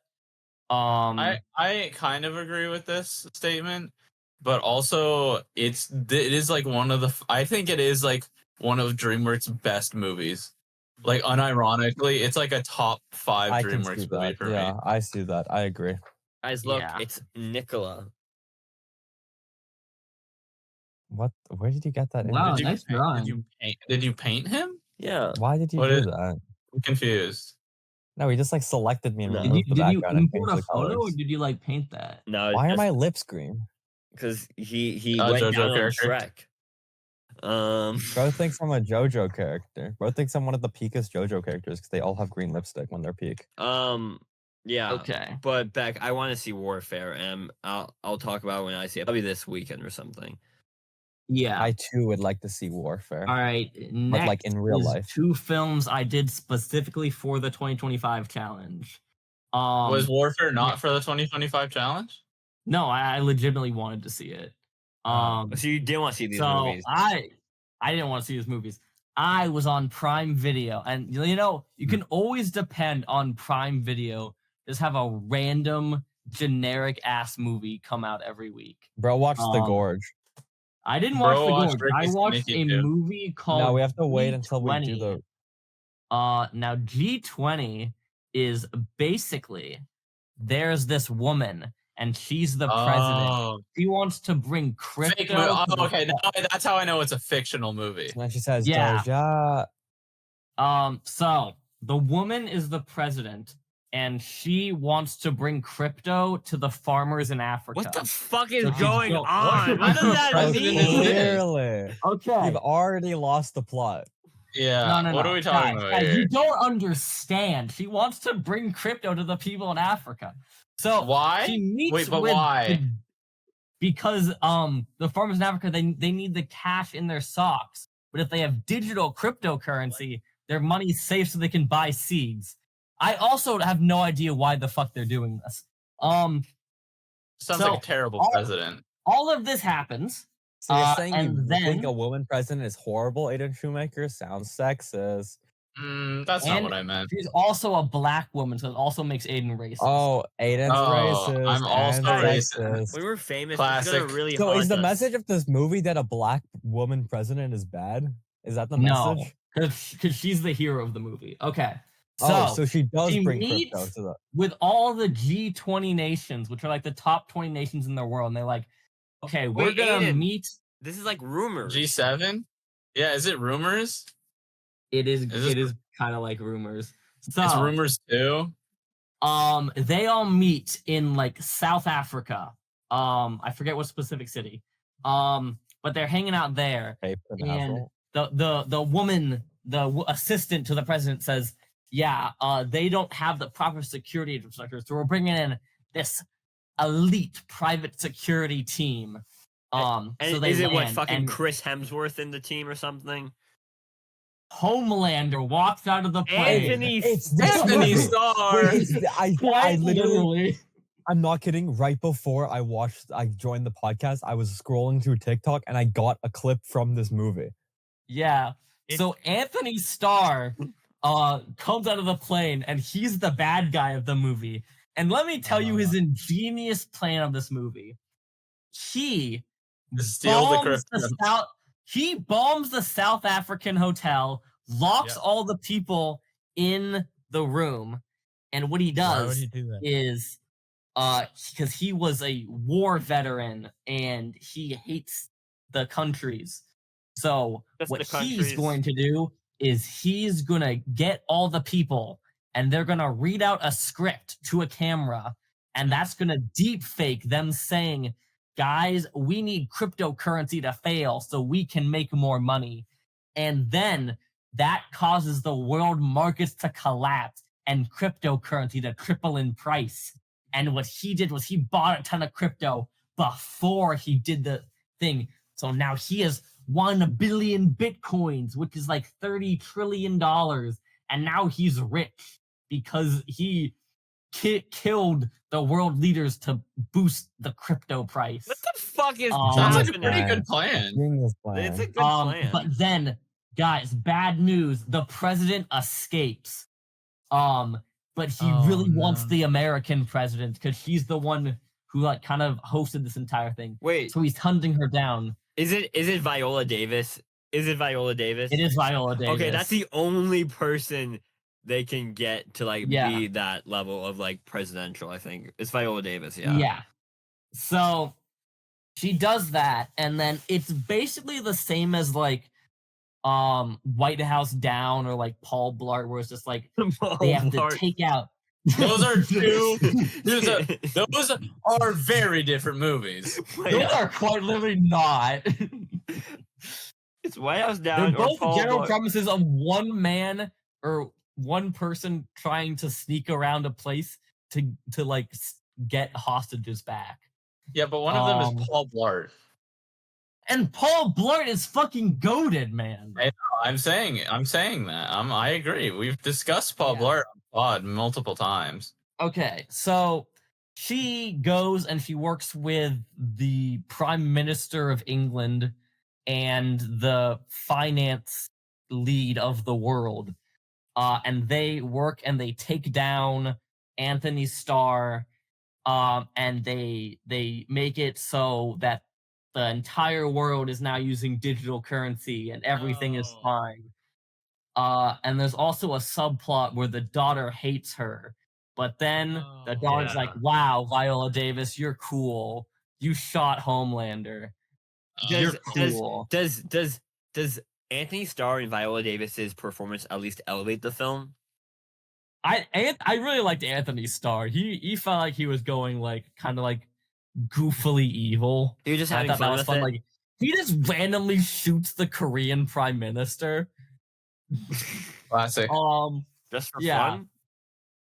I kind of agree with this statement, but also it is like one of the I think it is like one of DreamWorks' best movies. Like unironically, it's like a top 5 I can see DreamWorks movie that. for Yeah, me. I see that. I agree. guys, look, Yeah. it's Nicola. What? Where did you get that? Wow, image? nice drawing. Did you paint him? Yeah. Why did you What do is- that? I'm confused. No, he just like selected me and No. removed the Did you background and import changed a the photo or colors. did you like paint that? No. Why are my lips green? Because he A went JoJo down on character? Shrek. Bro thinks I'm a JoJo character. Bro thinks I'm one of the peakest JoJo characters because they all have green lipstick when they're peak. Yeah. Okay. But Beck, I want to see Warfare, and I'll talk about it when I see it. Probably this weekend or something. Yeah. I too would like to see Warfare. All right. Next like, in real is life. 2 films I did specifically for the 2025 challenge. Was Warfare not for the 2025 challenge? No, I legitimately wanted to see it. So you didn't want to see these movies? I didn't want to see these movies. I was on Prime Video, and you know you can always depend on Prime Video. Just have a random generic ass movie come out every week. Bro, watch The Gorge. I didn't watch Bro The watched Gorge. Ricky I watched Sneaky a too. movie called. No, we have to wait until we do G20. the. Now G20 is basically there's this woman and she's the president. Oh, She wants to bring crypto. fake movie. to the- Okay, that's how I know it's a fictional movie. And then she says, Yeah. Doja. So the woman is the president and she wants to bring crypto to the farmers in Africa. What the fuck is So she's going go- on? What does that Bro, President is mean? this? clearly. Okay. You've already lost the plot. Yeah. No. What are we talking about Guys, here? you don't understand. She wants to bring crypto to the people in Africa. So Why? she meets Wait, but with why? because the farmers in Africa they need the cash in their socks. But if they have digital cryptocurrency, their money's safe so they can buy seeds. I also have no idea why the fuck they're doing this. Sounds so like a terrible all- president. All of this happens. So you're saying you and think then- a woman president is horrible, Aiden Shoemaker? Sounds sexist. That's not and what I meant. She's also a black woman, so it also makes Aiden racist. Oh, Aiden's Oh, racist. I'm also and racist. sexist. We were famous. Classic. It's gonna really So is haunt the us. message of this movie that a black woman president is bad? Is that the No, message? because she's the hero of the movie. Okay, so, So she does she bring meets- crypto to the. with all the G20 nations, which are like the top 20 nations in the world, and they're like, okay, we're Wait, gonna Aiden. meet. This is like rumors. G7? Yeah, is it rumors? It is. this- It is kind of like rumors. So, It's rumors too. they all meet in like South Africa. I forget what specific city. But they're hanging out there. Cape and And Hassel. the woman, assistant to the president says, yeah, they don't have the proper security infrastructure, so we're bringing in this elite private security team. And So they is it what land, fucking and Chris Hemsworth in the team or something? Homelander walks out of the plane. Anthony. It's Anthony Wait, Starr. I Quite literally. I'm not kidding. Right before I joined the podcast, I was scrolling through TikTok and I got a clip from this movie. Yeah. So Anthony Starr comes out of the plane and he's the bad guy of the movie. And let me tell you his ingenious plan of this movie. He Steal the bombs crypto. he bombs the South African hotel, locks all the people in the room, and what he Why would does he do that? is because he was a war veteran and he hates the countries. So Just what the he's countries. going to do is he's gonna get all the people and they're gonna read out a script to a camera, and that's gonna deep fake them saying, guys, we need cryptocurrency to fail so we can make more money. And then that causes the world markets to collapse and cryptocurrency to triple in price. And what he did was he bought a ton of crypto before he did the thing. So now he has 1 billion bitcoins, which is like $30 trillion. And now he's rich because he killed the world leaders to boost the crypto price. What the fuck is Sounds like a happening? pretty good plan. Genius plan. It's a good plan. But then, guys, bad news. The president escapes. But he really wants the American president because he's the one who like kind of hosted this entire thing. Wait, So he's hunting her down. is it Viola Davis? Is it Viola Davis? It is Viola Davis. Okay, that's the only person they can get to like be that level of like presidential, I think. It's Viola Davis, yeah. Yeah. So she does that, and then it's basically the same as like White House Down or like Paul Blart, where it's just like they have to take out. Those are two. Those are very different movies. Those are quite literally not. It's White House They're Down or both Paul general Blart. premises of one man or one person trying to sneak around a place to like get hostages back. Yeah, but one of them is Paul Blart. And Paul Blart is fucking goated, man. I'm saying that. I agree. We've discussed Paul Blart on pod multiple times. Okay, so she goes and she works with the Prime Minister of England and the finance lead of the world. And they work and they take down Anthony Starr, and they make it so that the entire world is now using digital currency and everything is fine. And there's also a subplot where the daughter hates her, but then the daughter's like, "Wow, Viola Davis, you're cool. You shot Homelander. You're cool." Does Anthony Starr and Viola Davis's performance at least elevate the film? I really liked Anthony Starr. He felt like he was going like kind of like goofily evil. You're just I having thought that fun was with fun. it? Like he just randomly shoots the Korean Prime Minister. Classic. Just for yeah. fun?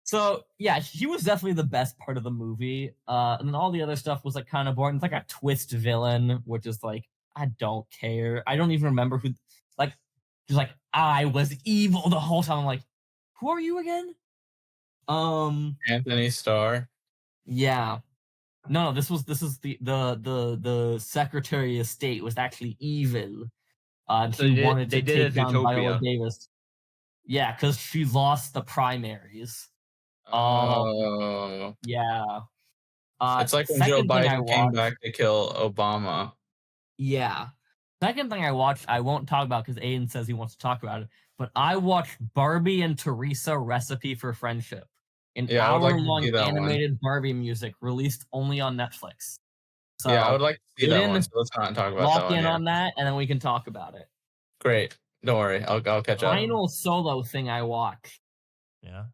So yeah, he was definitely the best part of the movie. And then all the other stuff was like kind of boring. It's like a twist villain, which is like, I don't care. I don't even remember who. Like, she's like, I was evil the whole time. I'm like, who are you again? Anthony Starr. Yeah. No, this is the Secretary of State was actually evil. So He wanted to they did take down Viola Zootopia. Davis. Yeah, because she lost the primaries. Oh. Yeah. It's like when second Joe thing I Biden came watched- back to kill Obama. Yeah. Second thing I watched, I won't talk about because Aiden says he wants to talk about it, but I watched Barbie and Teresa Recipe for Friendship. An Yeah, I would like to hour-long see that one. animated Barbie music released only on Netflix. So Yeah, I would like to see that Aiden, one. So let's not talk about that lock one. in here. on that, and then we can talk about it. Great. Don't worry. I'll catch up. Final solo thing I watched. Yeah.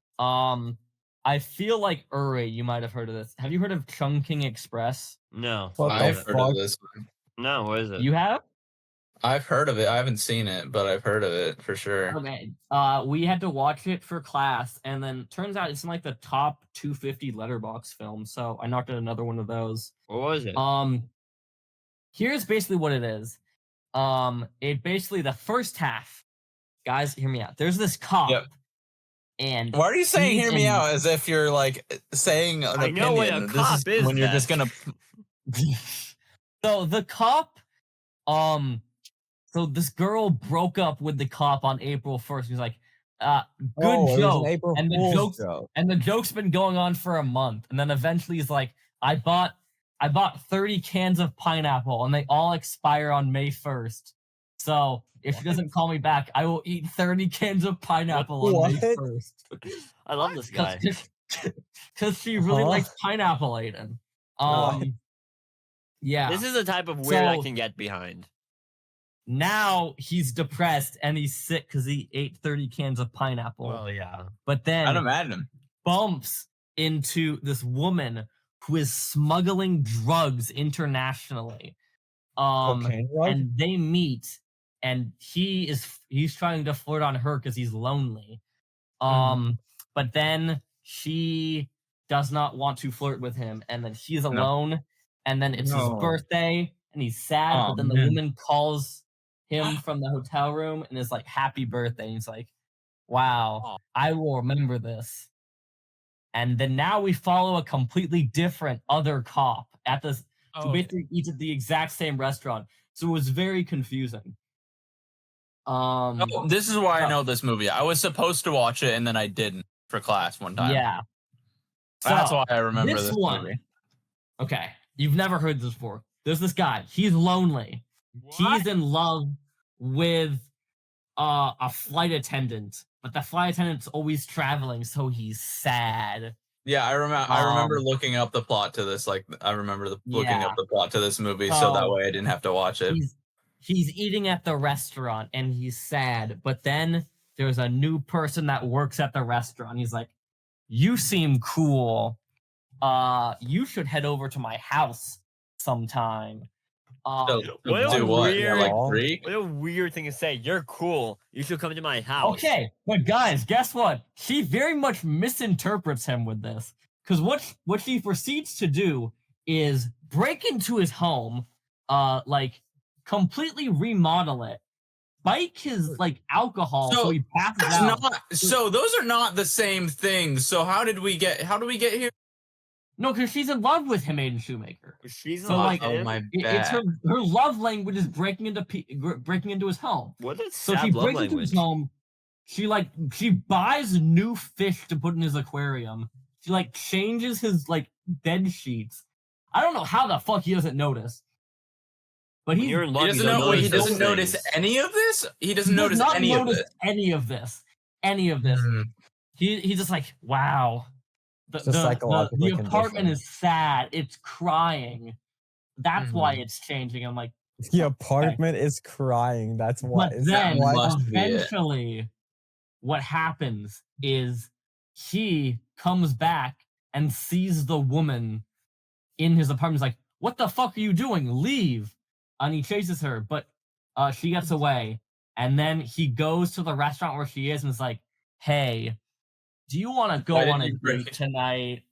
I feel like Uri, you might have heard of this. Have you heard of Chungking Express? No. What the I've heard of fuck? this one. No, what is it? You have? I've heard of it. I haven't seen it, but I've heard of it for sure. Okay. We had to watch it for class, and then turns out it's in like the top 250 letterbox films. So I knocked out another one of those. What was it? Here's basically what it is. It basically the first half. Guys, hear me out. There's this cop. Yep. And Why are you saying he's "hear me in- out" as if you're like saying an I opinion? know what a This cop is, when you're Zach. just gonna. So the cop, so this girl broke up with the cop on April 1st. He's like, good Oh, it was joke. an April And the Fool's joke's joke. and the joke's been going on for a month. And then eventually he's like, I bought 30 cans of pineapple and they all expire on May 1st. So if she doesn't call me back, I will eat 30 cans of pineapple on May What? 1st. I love this guy. Because she really Huh? likes pineapple, Aiden. What? Yeah. This is the type of weird I So- can get behind. Now he's depressed and he's sick because he ate 30 cans of pineapple. Well, yeah. But I'd then imagine. bumps into this woman who is smuggling drugs internationally. Cocaine drug? And they meet, and he's trying to flirt on her because he's lonely. But then she does not want to flirt with him, and then she's alone, and then it's his No. birthday, and he's sad, Oh, but then man. the woman calls him from the hotel room and is like, happy birthday. And he's like, wow, Aw. I will remember this. And then now we follow a completely different other cop at this. So basically eats at the exact same restaurant. So it was very confusing. Oh, this is why I know this movie. I was supposed to watch it and then I didn't for class one time. Yeah. That's So, why I remember this this one. movie. Okay. You've never heard this before. There's this guy. He's lonely. He's in love with a flight attendant, but the flight attendant's always traveling, so he's sad. Yeah, I remember looking up the plot to this. Like, I remember looking Yeah. up the plot to this movie, so that So, way I didn't have to watch it. He's eating at the restaurant and he's sad, but then there's a new person that works at the restaurant. He's like, you seem cool. You should head over to my house sometime. So, What a do what? Yeah, weird- like freak? What a weird thing to say. You're cool. You should come to my house. Okay, but guys, guess what? She very much misinterprets him with this. Because what she proceeds to do is break into his home, like completely remodel it, spike his like alcohol so he passes out. So those are not the same things. So how do we get here? No, because she's in love with him, Aiden Shoemaker. She's So, like, Oh my It's bad. her love language is breaking into his home. What a So sad she love breaks into his language. home. She buys new fish to put in his aquarium. She like changes his like bed sheets. I don't know how the fuck he doesn't notice. But When you're in love, He you doesn't don't know. He those doesn't notice things. any of this. He doesn't does notice not any of notice it. any of this. Any of this. He's just like, wow. Just psychologically The apartment conditioned. is sad. It's crying. That's why it's changing. I'm like, The apartment is crying. That's what. but Is that then what? must be it. eventually, what happens is he comes back and sees the woman in his apartment. He's like, "What the fuck are you doing? Leave!" And he chases her, but she gets away. And then he goes to the restaurant where she is and is like, "Hey, do you want to go Why did on a you break date it? tonight?"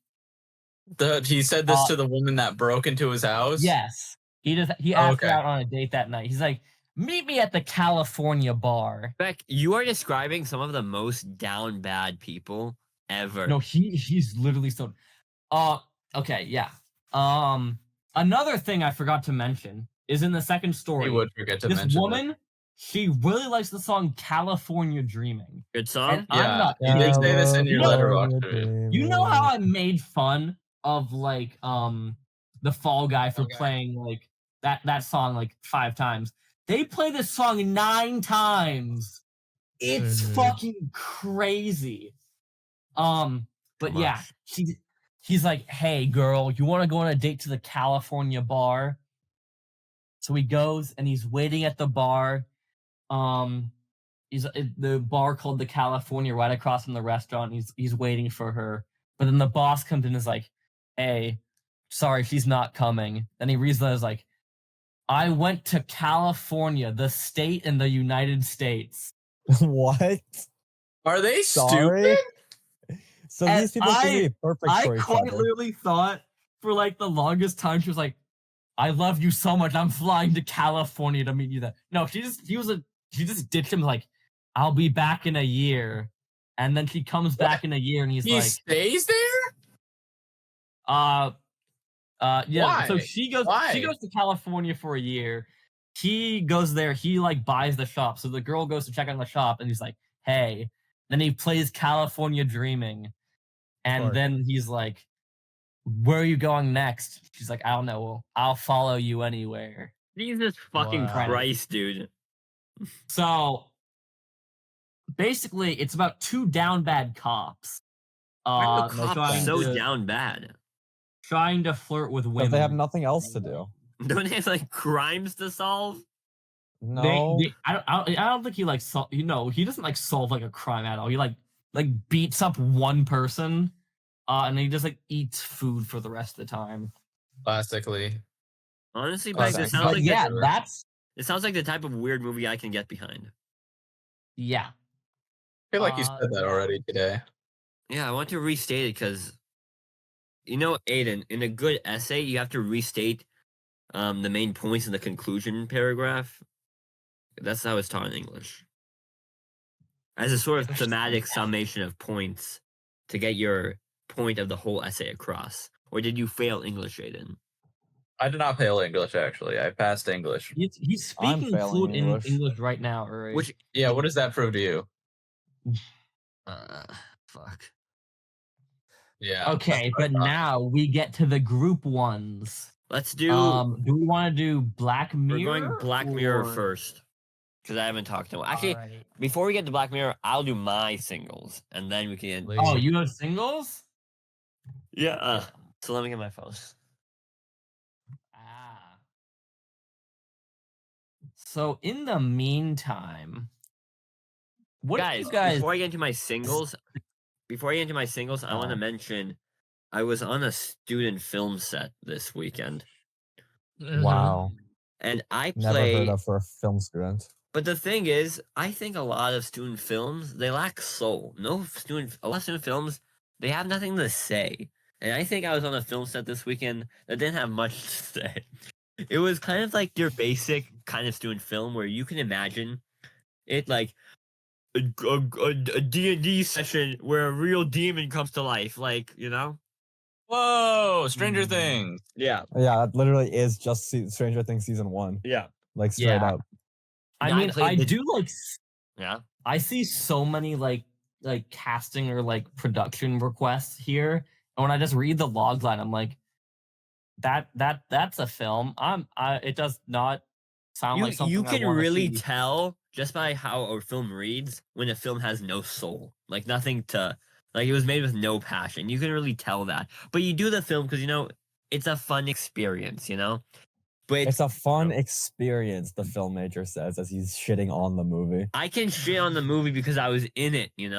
He said this to the woman that broke into his house. Yes. He asked her Okay. out on a date that night. He's like, "Meet me at the California bar." Beck, you are describing some of the most down bad people ever. No, he's literally so. Okay, yeah. Another thing I forgot to mention is in the second story. He would forget to This mention woman, she really likes the song "California Dreaming." Good song. And I'm not you did say this in You your know- letterbox review. You know how I made fun of like the Fall Guy for playing like that song like 5 times. They play this song 9 times. It's fucking crazy. But Too yeah, much. he's like, "Hey girl, you want to go on a date to the California bar?" So he goes and he's waiting at the bar. He's at the bar called the California right across from the restaurant. He's waiting for her. But then the boss comes in and is like, "Hey, sorry, she's not coming." Then he reads that as like, "I went to California, the state in the United States." What? Are they Sorry. stupid? So And these people seem to be perfect I for each quite other. literally thought for like the longest time she was like, "I love you so much. I'm flying to California to meet you there." No, she just ditched him like, "I'll be back in a year." And then she comes back in a year and he's He like, stays there? yeah. So Why? she goes Why? to California for a year. He goes there, he like buys the shop. So the girl goes to check on the shop and he's like, "Hey." Then he plays California Dreaming. And Sure. then he's like, "Where are you going next?" She's like, "I don't know. I'll follow you anywhere." Jesus fucking Wow. Christ, dude. So basically, it's about two down bad cops. Why are the makes cops sense. so down bad? Trying to flirt with women. Because they have nothing else to do. Don't they have like crimes to solve? No. I don't think he like he doesn't like solve like a crime at all. He like beats up one person, and then he just like eats food for the rest of the time. Classically. Honestly, Bex, it Classic. sounds But like yeah, it sounds like the type of weird movie I can get behind. yeah. I feel like you said that already today. Yeah, I want to restate it because, Aiden, in a good essay, you have to restate the main points in the conclusion paragraph. That's how it's taught in English. As a sort of thematic summation of points to get your point of the whole essay across. Or did you fail English, Aiden? I did not fail English, actually. I passed English. He's I'm speaking failing fluent in English. English right now, Uri. Which, Yeah, what does that prove to you? fuck. Yeah. Okay, but now we get to the group ones. Let's do. Do we want to do Black Mirror? We're going Black Mirror or- first. Because I haven't talked to him. Actually, Alright. before we get to Black Mirror, I'll do my singles. And then we can. Oh, you have singles? Yeah. So let me get my phone. Ah. So in the meantime, what Guys, do you guys? before I get into my singles, I want to Oh. mention I was on a student film set this weekend. Wow. And I Never play. heard of for a film student. But the thing is, I think a lot of student films, they lack soul. A lot of student films, they have nothing to say. And I think I was on a film set this weekend that didn't have much to say. It was kind of like your basic kind of student film where you can imagine it like a D&D session where a real demon comes to life. Like, Whoa, Stranger Things. Yeah. Yeah, that literally is just Stranger Things season 1. Yeah. Like straight Yeah. up. I Yeah, I mean, played I the- do like. Yeah. I see so many like casting or like production requests here, and when I just read the log line, I'm like, that's a film. It does not sound like something You I can wanna really see. tell just by how a film reads when a film has no soul, like nothing to, like it was made with no passion. You can really tell that. But you do the film because it's a fun experience, But It's a fun experience, the film major says as he's shitting on the movie. I can shit on the movie because I was in it, It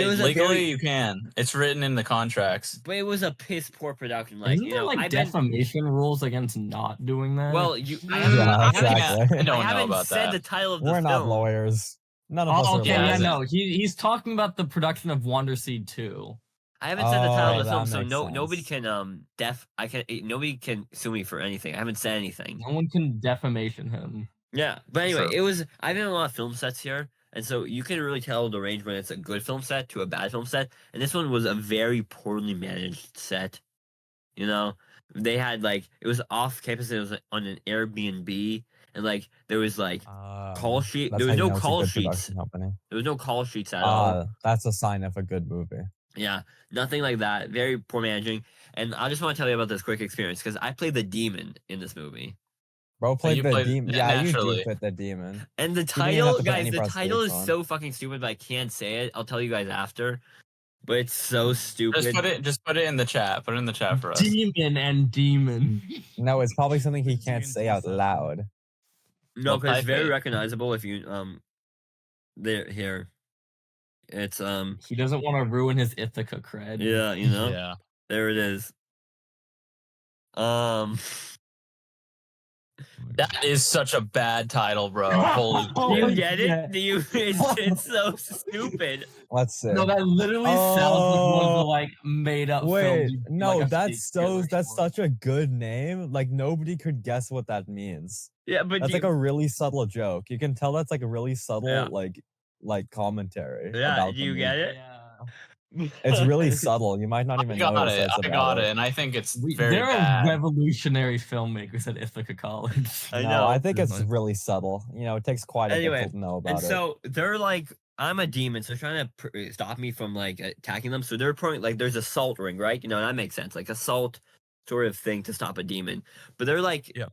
was a Legally, very- you can. It's written in the contracts. But it was a piss poor production. Like Isn't there like I've been. defamation rules against not doing that? Well, I haven't, Yeah, I haven't, exactly. I don't I know haven't about said that. the title of the We're film. not lawyers. None of us oh, are okay, yeah, lawyers. no, he's talking about the production of Wonder Seed 2. I haven't said the title of the Oh, film, that so makes nobody sense. can nobody can sue me for anything. I haven't said anything. No one can defamation him. Yeah, but anyway, True. I've been on a lot of film sets here, and so you can really tell the range when it's a good film set to a bad film set. And this one was a very poorly managed set. They had it was off campus. It was on an Airbnb, and there was call sheet. That's There how was you no know it's a call good sheets. production company. There was no call sheets at all. That's a sign of a good movie. Yeah, nothing like that. Very poor managing. And I just want to tell you about this quick experience because I played the demon in this movie. Bro played you the played- demon. yeah, Yeah, you naturally. do fit the demon. And the didn't even have title, to put guys, any the title is prosthetics on. so fucking stupid, but I can't say it. I'll tell you guys after. But it's so stupid. Just put it in the chat. Put it in the chat for us. Demon and demon. No, it's probably something he can't say out loud. No, Well, because it's type very it. recognizable if you there here. It's He doesn't want to ruin his Ithaca cred. yeah, Yeah. there it is. That is such a bad title, bro. Holy Do you shit. get yeah. it? Do you? It's so stupid. Let's see. No, that literally sounds like one of the Oh. like made up Wait, films. no, like, a that's Shakespeare that's for. such a good name. Like nobody could guess what that means. Yeah, but That's like a really subtle joke. You can tell that's like a really subtle Yeah. like commentary. yeah. about Do the you get movie. it? Yeah. It's really subtle. You might not I even got notice it. that it's I about got it. it. And I think it's very There are bad. revolutionary filmmakers at Ithaca College. I No, know. I think it's Nice. really subtle. It takes quite a Anyway, bit to know And about it. so they're like, I'm a demon, so they're trying to stop me from attacking them. So they're putting there's a salt ring, right? And that makes sense, like a salt sort of thing to stop a demon. But they're Yeah.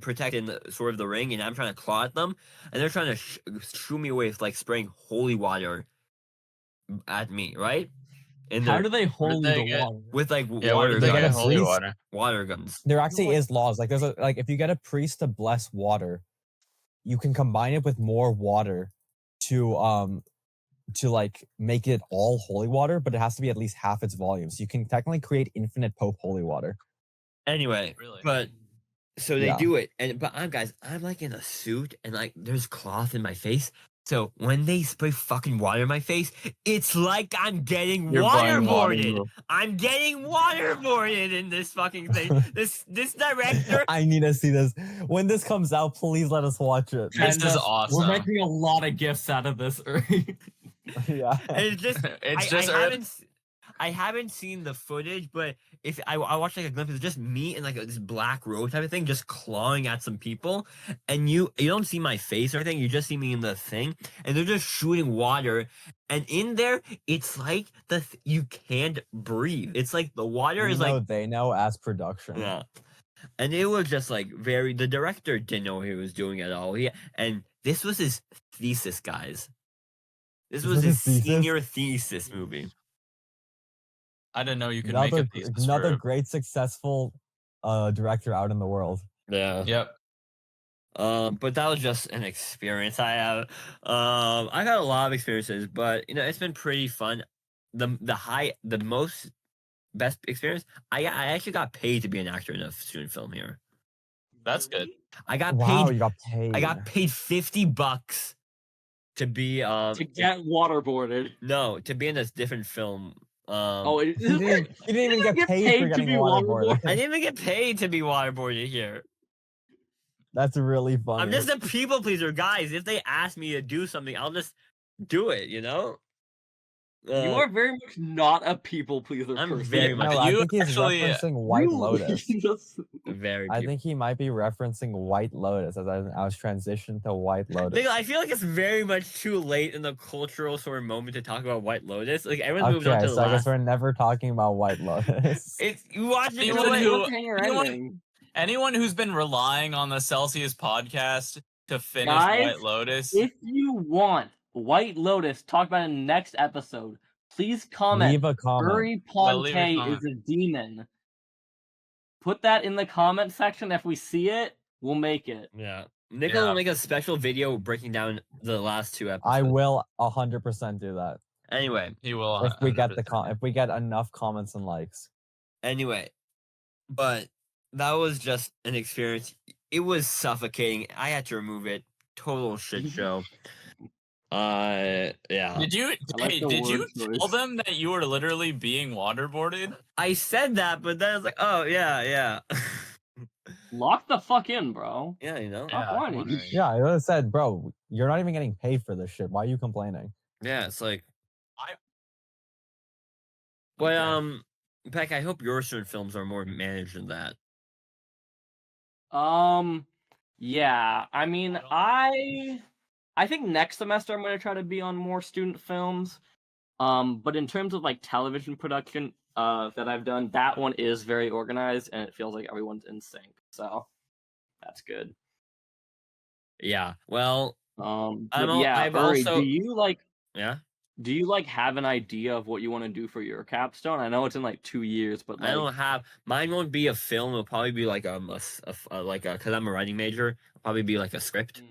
protecting sort of the ring, and I'm trying to claw at them, and they're trying to shoo me away with like spraying holy water at me, right? And How they're do they hold they the get? water? with like Yeah, where water did they They get get a guns, holy priest. water? water guns. There actually like- is laws. Like there's a like if you get a priest to bless water, you can combine it with more water to like make it all holy water, but it has to be at least half its volume. So you can technically create infinite Pope holy water. Anyway, Really? but so they Yeah. do it, but I'm like in a suit, and like there's cloth in my face. So when they spray fucking water in my face, it's like I'm getting You're blowing water, waterboarded. bro. I'm getting waterboarded in this fucking thing. This director. I need to see this. When this comes out, please let us watch it. This And, is We're awesome. making a lot of gifts out of this. Yeah. And it's just It's just I haven't seen the footage, but if I watched like a glimpse, it's just me and like this black robe type of thing, just clawing at some people, and you don't see my face or anything. You just see me in the thing, and they're just shooting water, and in there, it's like you can't breathe. It's like the water We is know like they know as production. yeah, and it was just like very. The director didn't know what he was doing at all. And this was his thesis, guys. This was his thesis? senior thesis movie. I didn't know you could make Another a thesis another for. great successful director out in the world. Yeah. Yep. But that was just an experience I have. I got a lot of experiences, but it's been pretty fun. The most best experience. I actually got paid to be an actor in a student film here. That's good. I got Wow, paid. you got paid. I got paid $50 to be to get waterboarded. no, to be in this different film. Oh, You didn't even get paid for to getting be waterboarded. I didn't even get paid to be waterboarded here. That's really funny. I'm just a people pleaser, guys. If they ask me to do something, I'll just do it. You are very much not a people pleaser I'm person. very much- No, I You think he's actually- referencing White You Lotus. just- very. I people- think he might be referencing White Lotus as I was transitioned to White Lotus. Nigga, I feel like it's very much too late in the cultural sort of moment to talk about White Lotus. Like everyone's moved on Okay, to the so I guess last. we're never talking about White Lotus. It's you watch it. Anyone You know what? who- Cliffhanger anyone- ending. Anyone who's been relying on the Celsius podcast to finish Guys, White Lotus, If you want White Lotus talk about in the next episode, please comment. Leave a comment. Uri Well, leave a Ponte comment. is a demon. Put that in the comment section. If we see it, we'll make it. Yeah, Nicola Yeah. will make a special video breaking down the last two episodes. I will 100% do that Anyway, he will. if we get 100%. if we get enough comments and likes. but that was just an experience. It was suffocating. I had to remove it. Total shit show. Yeah. Did you? like Hey, the did you word choice. tell them that you were literally being waterboarded? I said that, but then I was like, oh yeah. Lock the fuck in, bro. Yeah, Stop whining. whatever. Yeah, I would have said, bro, you're not even getting paid for this shit. Why are you complaining? Yeah, it's like I- But Okay. Peck, I hope your student films are more managed than that. Yeah. I mean, I I think next semester I'm gonna try to be on more student films. But in terms of like television production, that I've done, that one is very organized and it feels like everyone's in sync. So that's good. Yeah. Well, But I've Uri, also- do yeah. you have an idea of what you want to do for your capstone? I know it's in like 2 years, but I like, don't have mine. Won't be a film. It'll probably be like because I'm a writing major. It'll probably be like a script.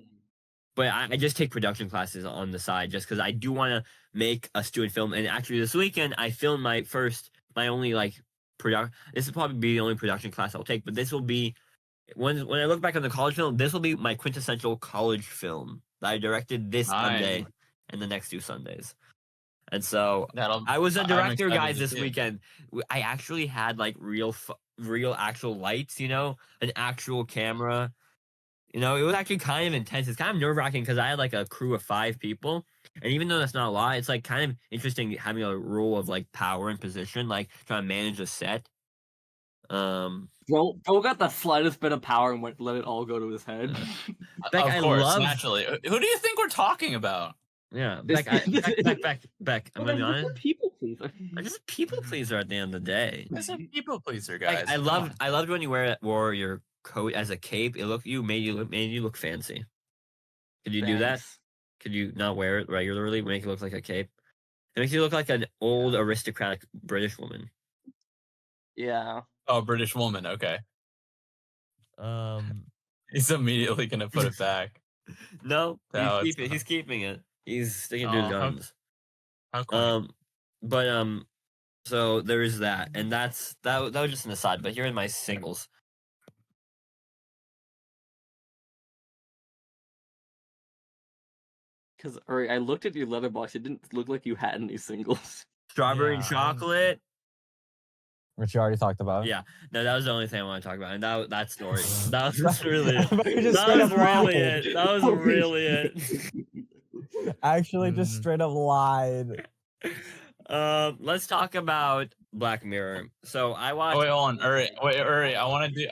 But I just take production classes on the side just because I do want to make a student film. And actually, this weekend I filmed my only like production. This will probably be the only production class I'll take. But this will be when I look back on the college film. This will be my quintessential college film that I directed this Sunday Nice. and the next 2 Sundays. And so that'll. I was a I'm director, excited guys, to this see it. weekend. I actually had like real actual lights, an actual camera. It was actually kind of intense. It's kind of nerve wracking because I had like a crew of 5 people, and even though that's not a lot, it's like kind of interesting having a role of like power and position, like trying to manage a set. Bro got the slightest bit of power and let it all go to his head. Beck, Of I course, love- naturally. Who do you think we're talking about? Yeah, This- Beck. I'm Well, gonna be then honest. just a people pleaser. I'm just a people pleaser at the end of the day. It's a people pleaser, Like, guys. I Come loved on. when you wore your coat as a cape, it made you look fancy. Could you do that? Thanks. Could you not wear it regularly, make it look like a cape? It makes you look like an old aristocratic British woman. Yeah. Oh, British woman. Okay. He's immediately gonna put it back. No, No, he's it's keeping it. He's sticking to Oh, his guns. How quaint. But so there is that, and that was just an aside. But here are my singles. Because I looked at your letterbox. It didn't look like you had any singles. Strawberry and Yeah, chocolate. Which you already talked about. Yeah, no, that was the only thing I want to talk about, and that story. That was really it. But you just That straight was up really lied. it. That was really it. Actually, just Mm. straight up lied. Let's talk about Black Mirror. So I Oh, watched. wait, hold on. Uri, I want to do.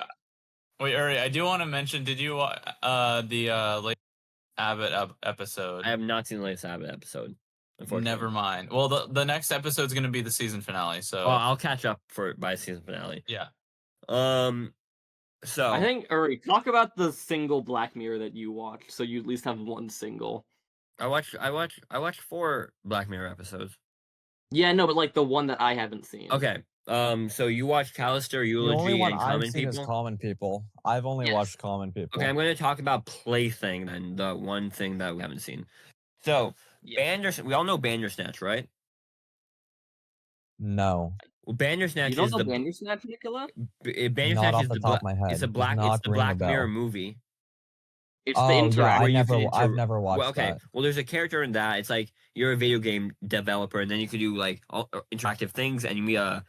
Wait, Uri, I do want to mention. Did you the like Abbott episode? I have not seen the latest Abbott episode. Unfortunately. Never mind. Well, the next episode is going to be the season finale. So Well, I'll catch up by season finale. yeah. So I think, talk about the single Black Mirror that you watched, so you at least have one single. I watched 4 Black Mirror episodes. Yeah, no, but like the one that I haven't seen. Okay. So you watched Callister, The only Eulogy, one and I've Common seen is People. Common People. I've only Yes. watched Common People. Okay, I'm going to talk about Plaything then, the one thing that we haven't seen. So Yeah. we all know Bandersnatch, right? No, Well, Bandersnatch You don't is know the Bandersnatch, Nicola? not Bandersnatch off is the the top of my head. it's a Does Black not it's the ring a Black Mirror bell. movie. It's the Oh yeah, interact. where you can I've never watched Well, okay. that. Well, there's a character in that. It's like you're a video game developer, and then you can do like interactive things, and you meet a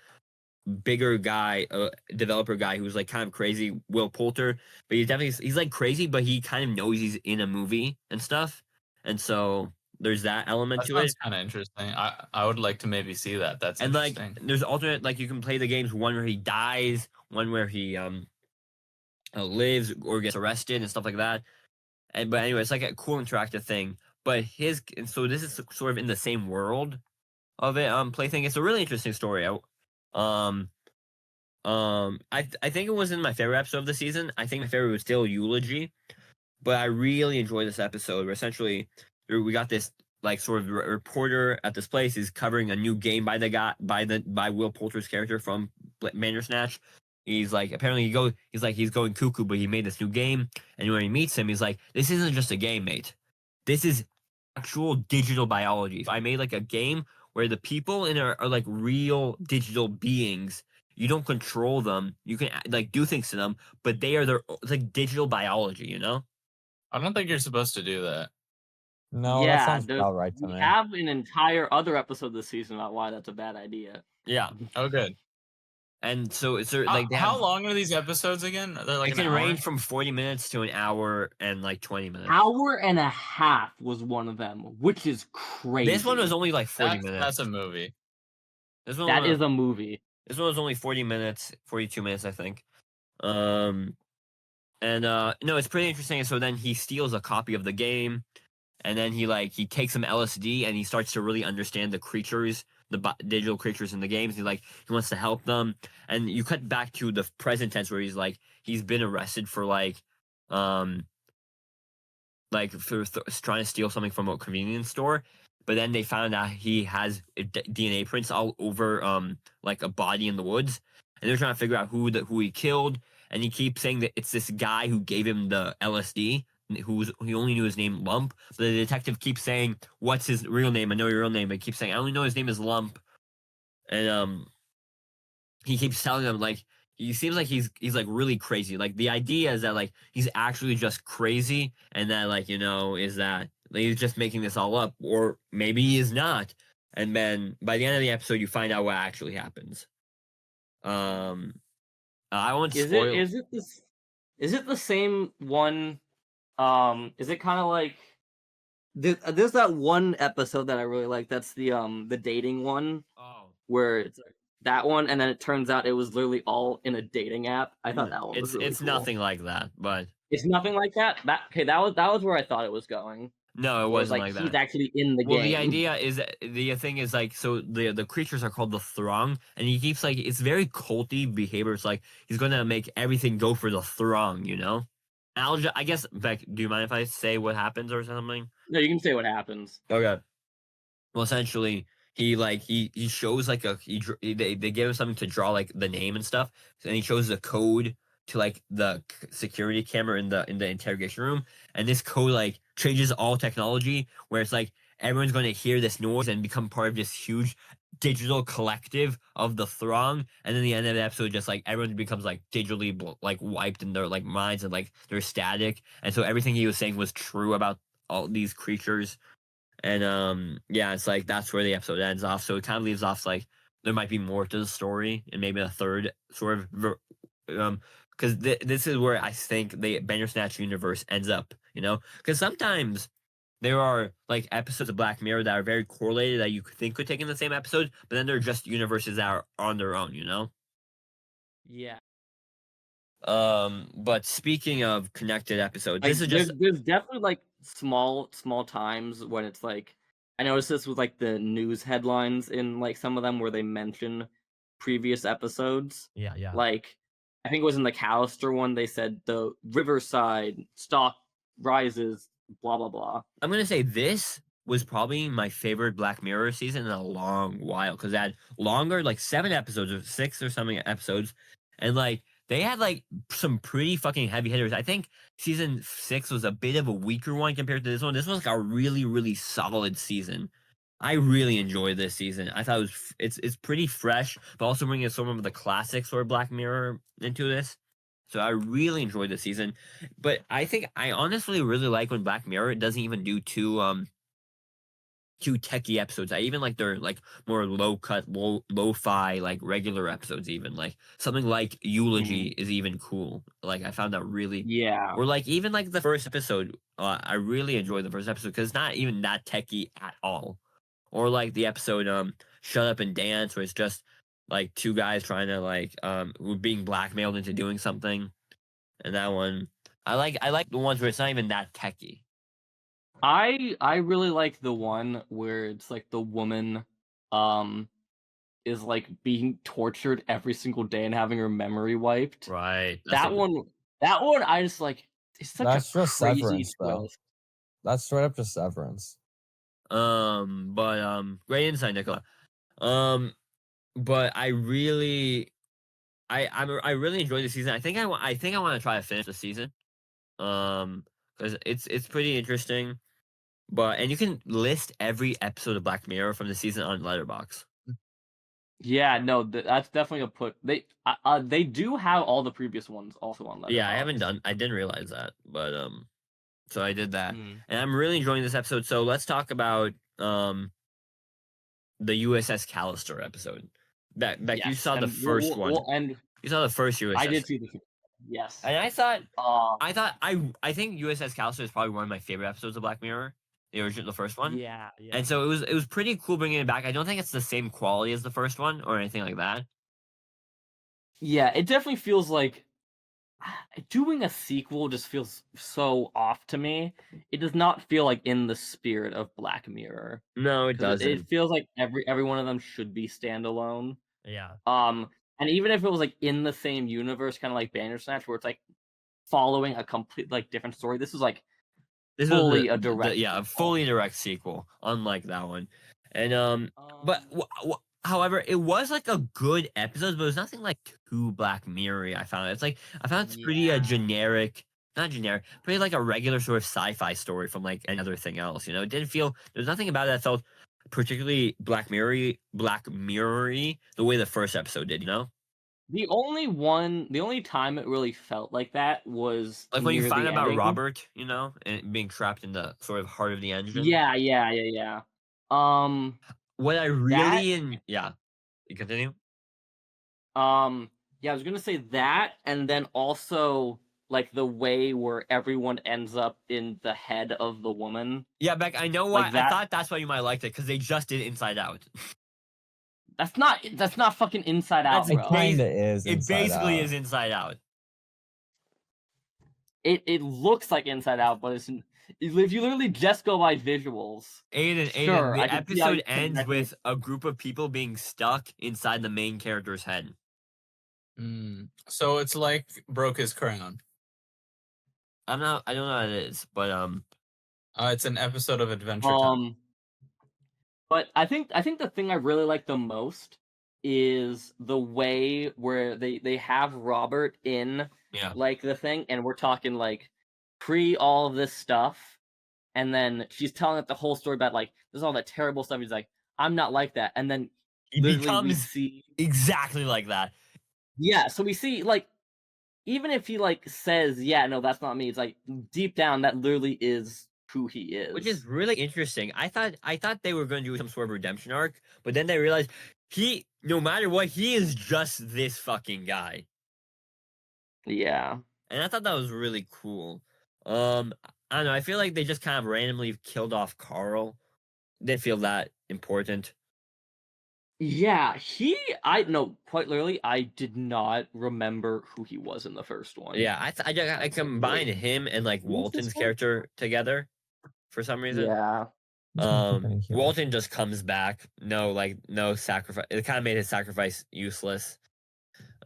bigger guy, a developer guy who's like kind of crazy, Will Poulter. But he's like crazy, but he kind of knows he's in a movie and stuff, and so there's that element That to it. sounds kind of interesting. I would like to maybe see that. That's And like, interesting. there's alternate, like you can play the games, one where he dies, one where he lives or gets arrested and stuff like that. But anyway, it's like a cool interactive thing. But so this is sort of in the same world of it. Plaything. It's a really interesting story. I think it wasn't my favorite episode of the season. I think my favorite was still Eulogy, but I really enjoyed this episode. Where essentially we got this like sort of reporter at this place is covering a new game by Will Poulter's character from Bandersnatch. He's like, apparently he's going cuckoo, but he made this new game. And when he meets him, he's like, this isn't just a game, mate. This is actual digital biology. I made like a game where the people in it are like real digital beings. You don't control them. You can like do things to them, but it's like digital biology, you know? I don't think you're supposed to do that. No, that sounds about right to We me. have an entire other episode this season about why that's a bad idea. Yeah. Oh, good. And so it's like How long are these episodes again? They're like it an can hour? range from 40 minutes to an hour and like 20 minutes. Hour and a half was one of them, which is crazy. This one was only like 40 minutes. That's a movie. That is a movie. This one was only 40 minutes, 42 minutes, I think. No, it's pretty interesting. So then he steals a copy of the game, and then he takes some LSD and he starts to really understand the creatures, digital creatures in the games. He wants to help them. And you cut back to the present tense where he's been arrested for trying to steal something from a convenience store. But then they found out he has DNA prints all over like a body in the woods, and they're trying to figure out who he killed. And he keeps saying that it's this guy who gave him the LSD, he only knew his name Lump. But the detective keeps saying, "What's his real name? I know your real name." But he keeps saying, "I only know his name is Lump." And he keeps telling him he seems like he's like really crazy. Like the idea is that he's actually just crazy, and that is that he's just making this all up, or maybe he is not. And then by the end of the episode, you find out what actually happens. I won't spoil. Is it the same one? Is it kind of like there's that one episode that I really like. That's the dating one. Oh, where it's that one, and then it turns out it was literally all in a dating app. I thought that one was really it's cool. nothing like that, but It's nothing like that. That was where I thought it was going. No, it Whereas, wasn't like like he's that. actually in the Well, game. the idea is the thing is like so the creatures are called the Throng, and he keeps like it's very culty behavior. It's like he's gonna make everything go for the Throng, you know. And I guess Beck, do you mind if I say what happens or something? No, you can say what happens. Okay. Well, essentially, he shows like they give him something to draw like the name and stuff, and he shows the code to like the security camera in the interrogation room, and this code like changes all technology, where it's like everyone's going to hear this noise and become part of this huge digital collective of the Throng, and then the end of the episode just like everyone becomes like digitally like wiped in their like minds and like they're static, and so everything he was saying was true about all these creatures. And yeah, it's like that's where the episode ends off. So it kind of leaves off like there might be more to the story and maybe a third sort of because this is where I think the Bandersnatch universe ends up, you know? Because sometimes there are like episodes of Black Mirror that are very correlated that you think could take in the same episode, but then they're just universes that are on their own, you know? Yeah. But speaking of connected episodes, Like, this is just there's definitely like small times when it's like I noticed this with like the news headlines in like some of them where they mention previous episodes. Yeah, yeah. Like I think it was in the Callister one they said the Riverside stock rises, blah blah blah. I'm gonna say this was probably my favorite Black Mirror season in a long while because it had longer, like 7 episodes or 6 or something episodes, and like they had like some pretty fucking heavy hitters. I think season 6 was a bit of a weaker one compared to this one. This was like a really solid season. I really enjoyed this season. I thought it's pretty fresh, but also bringing some of the classic sort of Black Mirror into this. So I really enjoyed the season, but I think I honestly really like when Black Mirror doesn't even do too techie episodes. I even like their like more low cut, lo-fi like regular episodes. Even like something like Eulogy is even cool. Like I found that really Yeah. or like even like the first episode. I really enjoyed the first episode because it's not even that techie at all. Or like the episode Shut Up and Dance, where it's just like 2 guys trying to like who being blackmailed into doing something. And that one I like the ones where it's not even that techie. I really like the one where it's like the woman is like being tortured every single day and having her memory wiped. Right. That one I just like it's such That's a just crazy Severance, though. twist. That's straight up just Severance. But great insight, Nicola. But I really I really enjoyed the season. I think I want to try to finish the season. Because it's pretty interesting. But and you can list every episode of Black Mirror from the season on Letterboxd. Yeah, no, that's definitely a put. They do have all the previous ones also on Letterboxd. Yeah, I didn't realize that, but so I did that, and I'm really enjoying this episode. So let's talk about the USS Callister episode. Beck, Yes, you saw the and first one. and You saw the first USS. I did see the yes. And I thought Um, I think USS Callister is probably one of my favorite episodes of Black Mirror. The first one. Yeah, yeah. And so it was pretty cool bringing it back. I don't think it's the same quality as the first one or anything like that. yeah, it definitely feels like doing a sequel just feels so off to me. It does not feel like in the spirit of Black Mirror. No, it 'Cause doesn't. It feels like every one of them should be standalone. Yeah. And even if it was like in the same universe, kind of like Bandersnatch, where it's like following a complete like different story. This is like This fully was a direct a sequel. fully direct sequel, unlike that one. And but however, it was like a good episode, but it was nothing like too Black Mirror-y. I found it's pretty generic, not generic, pretty like a regular sort of sci-fi story from like another thing else. You know, it didn't feel there's nothing about it that felt particularly Black Mirror-y the way the first episode did. You know. The only time it really felt like that was Like when you near find the out about ending. Robert, you know, and being trapped in the sort of heart of the engine. Yeah. What I really yeah. You continue? Yeah, I was gonna say that, and then also like the way where everyone ends up in the head of the woman. Yeah, Beck, I know why. Like that- I thought that's why you might like it, because they just did Inside Out. That's not fucking Inside Out, That's bro. It kinda is. It Inside basically Out. is Inside Out. it looks like Inside Out, but it's if you literally just go by visuals. Aiden, Sure, I the can see how you episode can ends imagine with a group of people being stuck inside the main character's head. So it's like broke his crown. I don't know what it is, but It's an episode of Adventure Time. But I think the thing I really like the most is the way where they have Robert in yeah. like the thing, and we're talking like pre all of this stuff, and then she's telling it the whole story about like there's all that terrible stuff. He's like, I'm not like that, and then He literally we becomes see exactly like that. yeah. So we see like even if he like says yeah no that's not me, it's like deep down that literally is who he is. Which is really interesting. I thought they were going to do some sort of redemption arc, but then they realized he, no matter what, he is just this fucking guy. yeah. And I thought that was really cool. I don't know. I feel like they just kind of randomly killed off Carl. Didn't feel that important. Yeah, I no, quite literally, I did not remember who he was in the first one. Yeah, I combined him and like Who's this Walton's one? character together for some reason. Yeah. Walton just comes back. No sacrifice. It kind of made his sacrifice useless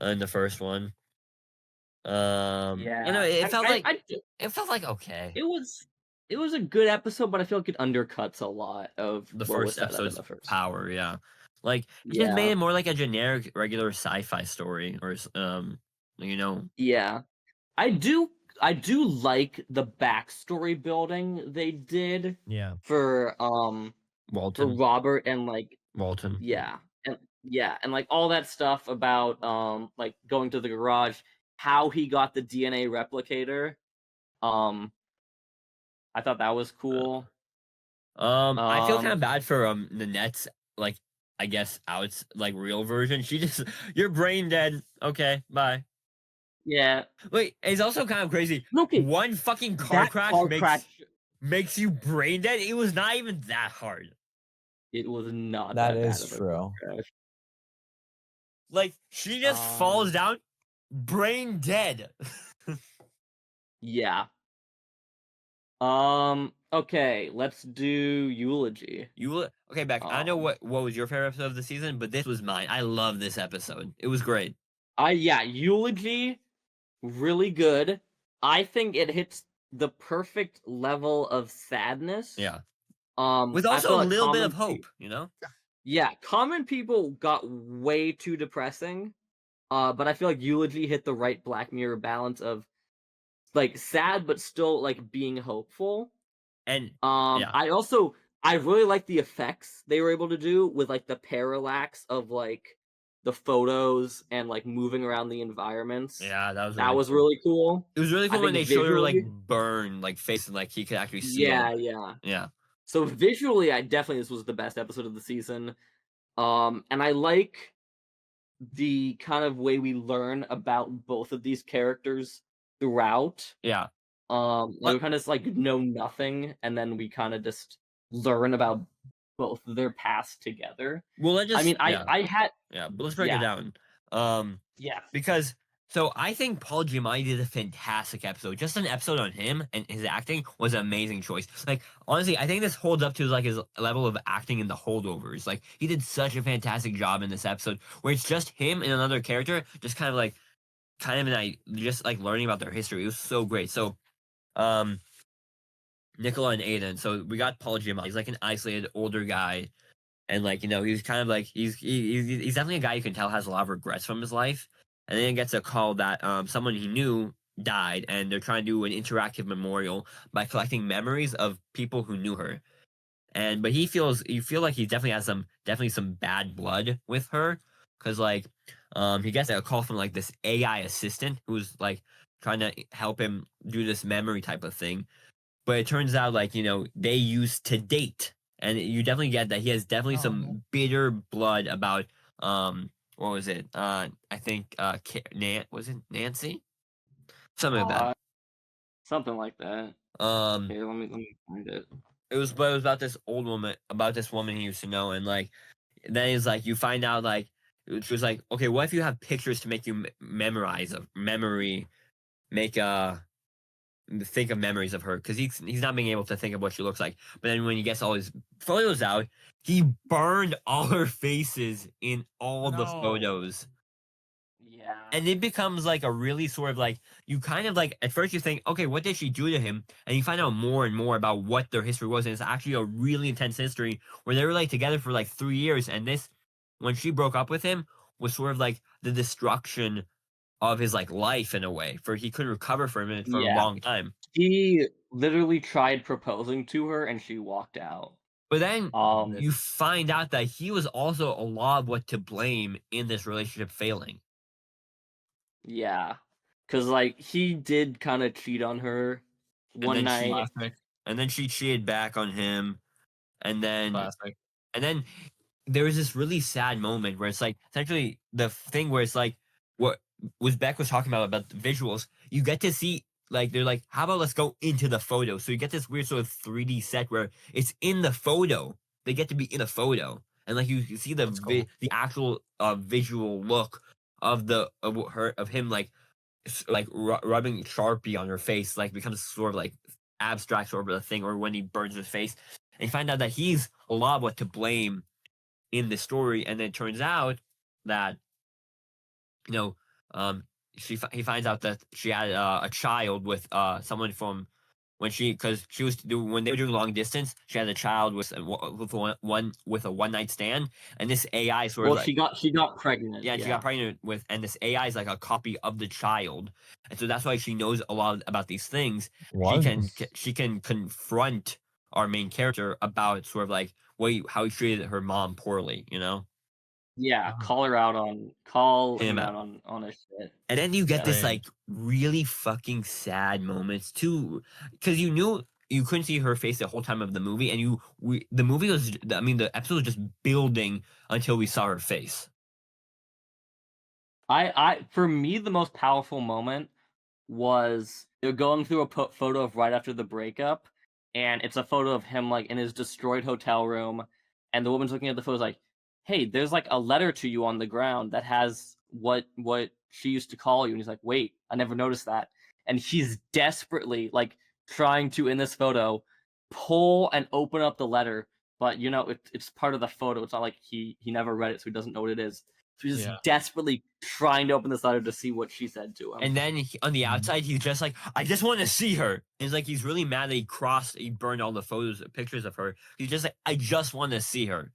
in the first one. Yeah. It felt like it okay. was a good episode, but I feel like it undercuts a lot of The what was first set up in episode's the first. power, yeah. Like it just made it more like a generic, regular sci-fi story, or Yeah. I do like the backstory building they did Yeah. for Walton. Robert and like Walton. yeah. And like all that stuff about like going to the garage, how he got the DNA replicator. I thought that was cool. I feel kind of bad for Nanette's, like, I guess out like real version. She just you're brain dead. Okay, bye. Yeah. Wait, it's also kind of crazy. Okay. One fucking car That crash car makes crash, makes you brain dead. It was not even that hard. it was not That that bad is of a true. car crash. Like she just falls down, brain dead. Yeah. Okay, let's do Eulogy. Okay, Beck. I know what was your favorite episode of the season, but this was mine. I love this episode. It was great. Yeah, Eulogy, really good. I think it hits the perfect level of sadness. Yeah. I With feel also a like little bit Common of hope, you know? Yeah, Common People got way too depressing. But I feel like Eulogy hit the right Black Mirror balance of like sad but still like being hopeful. And yeah. I really like the effects they were able to do with like the parallax of like the photos and like moving around the environments. Yeah, that was really cool. It was really cool I when they think showed her like visually- burn, like face, and like he could actually see Yeah, it. yeah. Yeah. So visually, this was the best episode of the season. And I like the kind of way we learn about both of these characters throughout. Yeah. Like we kind of just like know nothing, and then we kind of just learn about both of their past together. Well, let's just. I mean, yeah. I had Yeah, but let's break it down. yeah. Because so I think Paul Giamatti did a fantastic episode. Just an episode on him and his acting was an amazing choice. Like honestly, I think this holds up to like his level of acting in The Holdovers. Like he did such a fantastic job in this episode, where it's just him and another character, just kind of just like learning about their history. It was so great. So, Nicola and Aiden. So we got Paul Giamatti. He's like an isolated older guy, and like he's kind of like he's definitely a guy you can tell has a lot of regrets from his life. And then he gets a call that someone he knew died, and they're trying to do an interactive memorial by collecting memories of people who knew her. But you feel like he definitely has some bad blood with her, because like he gets a call from like this AI assistant who's like trying to help him do this memory type of thing. But it turns out like they used to date, and you definitely get that he has definitely some bitter blood about what was it? I think was it Nancy? Something like that. Something like that. Here, let me find it. It was about this old woman, he used to know, and like then he's like, you find out like she was like, okay, what if you have pictures to make you make think of memories of her because he's not being able to think of what she looks like. But then when he gets all his photos out, he burned all her faces in all the No. photos. Yeah. And it becomes like a really sort of like, you kind of like, at first you think, okay, what did she do to him? And you find out more and more about what their history was. And it's actually a really intense history where they were like together for like 3 years. And this, when she broke up with him, was sort of like the destruction of his like life in a way, for he couldn't recover from it for a Yeah. long time. He literally tried proposing to her and she walked out. But then Um, you find out that he was also a lot of what to blame in this relationship failing. yeah. Cause like he did kind of cheat on her one then she- night. Classic. And then she cheated back on him. And then Classic. there was this really sad moment where it's like essentially the thing where it's like what was Beck was talking about the visuals. You get to see like they're like, how about let's go into the photo? So you get this weird sort of 3D set where it's in the photo. They get to be in a photo, and like you see the That's cool. the actual visual look of him like rubbing Sharpie on her face, like becomes sort of like abstract sort of a thing, or when he burns his face. And you find out that he's a lot of what to blame in the story, and then it turns out that he finds out that she had a child with someone from when because she was when they were doing long distance. She had a child with a one night stand, and this AI sort Well, of she got pregnant. yeah, she got pregnant with, and this AI is like a copy of the child, and so that's why she knows a lot about these things. What? She can confront our main character about sort of like how he treated her mom poorly, Yeah, Uh-huh. call Him him out. out on his shit. And then you get this Right. like really fucking sad moments too, because you knew you couldn't see her face the whole time of the movie, and the movie was, I mean, the episode was just building until we saw her face. For me, the most powerful moment was they're going through a photo of right after the breakup, and it's a photo of him like in his destroyed hotel room, and the woman's looking at the photo like, hey, there's like a letter to you on the ground that has what she used to call you, and he's like, wait, I never noticed that, and he's desperately like trying to in this photo pull and open up the letter, but it's part of the photo. It's not like he never read it, so he doesn't know what it is. So he's just desperately trying to open this letter to see what she said to him. And then on the outside, he's just like, I just want to see her. It's like he's really mad that he burned all the pictures of her. He's just like, I just want to see her.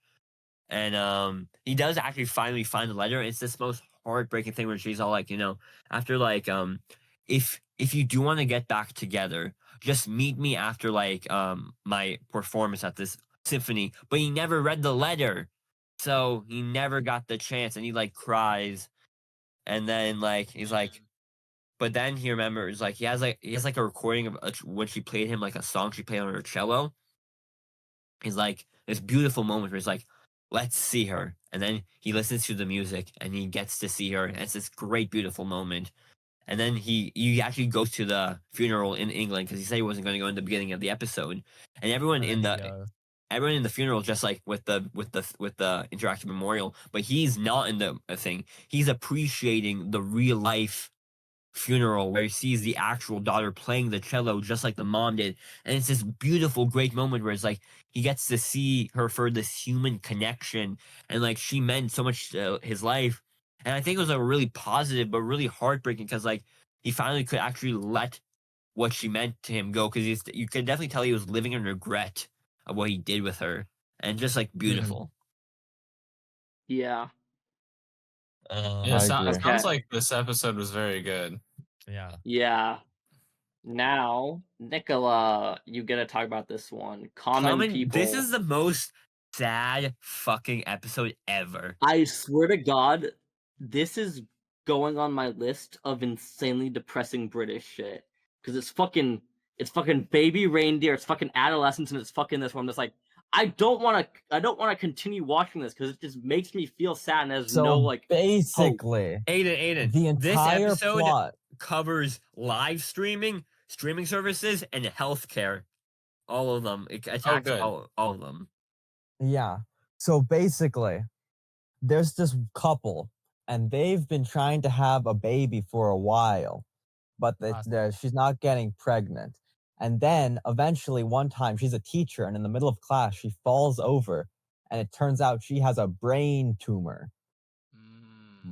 And he does actually finally find the letter. It's this most heartbreaking thing where she's all like, after like, if you do want to get back together, just meet me after like my performance at this symphony. But he never read the letter, so he never got the chance, and he like cries. And then like he's like, but then he remembers like he has like a recording of when she played him like a song she played on her cello. He's like this beautiful moment where he's like, let's see her. And then he listens to the music and he gets to see her. And it's this great, beautiful moment. And then he actually goes to the funeral in England because he said he wasn't going to go in the beginning of the episode. And everyone in the funeral just like with the interactive memorial, but he's not in the thing. He's appreciating the real life funeral where he sees the actual daughter playing the cello just like the mom did, and it's this beautiful great moment where it's like he gets to see her for this human connection, and like she meant so much to his life. And I think it was a really positive but really heartbreaking because like he finally could actually let what she meant to him go, because you could definitely tell he was living in regret of what he did with her, and just like beautiful. Yeah. It sounds like this episode was very good. Yeah. Yeah. Now, Nicola, you get to talk about this one. Common people. This is the most sad fucking episode ever. I swear to God, this is going on my list of insanely depressing British shit. Because it's fucking baby reindeer, it's fucking adolescence, and it's fucking this one. I'm just like, I don't want to continue watching this because it just makes me feel sad and there's no like basically hope. Aiden, the entire this episode plot covers live streaming services, and healthcare. All of them. It attacks all of them. Yeah. So basically, there's this couple, and they've been trying to have a baby for a while, but Awesome. she's not getting pregnant. And then eventually one time she's a teacher and in the middle of class she falls over and it turns out she has a brain tumor.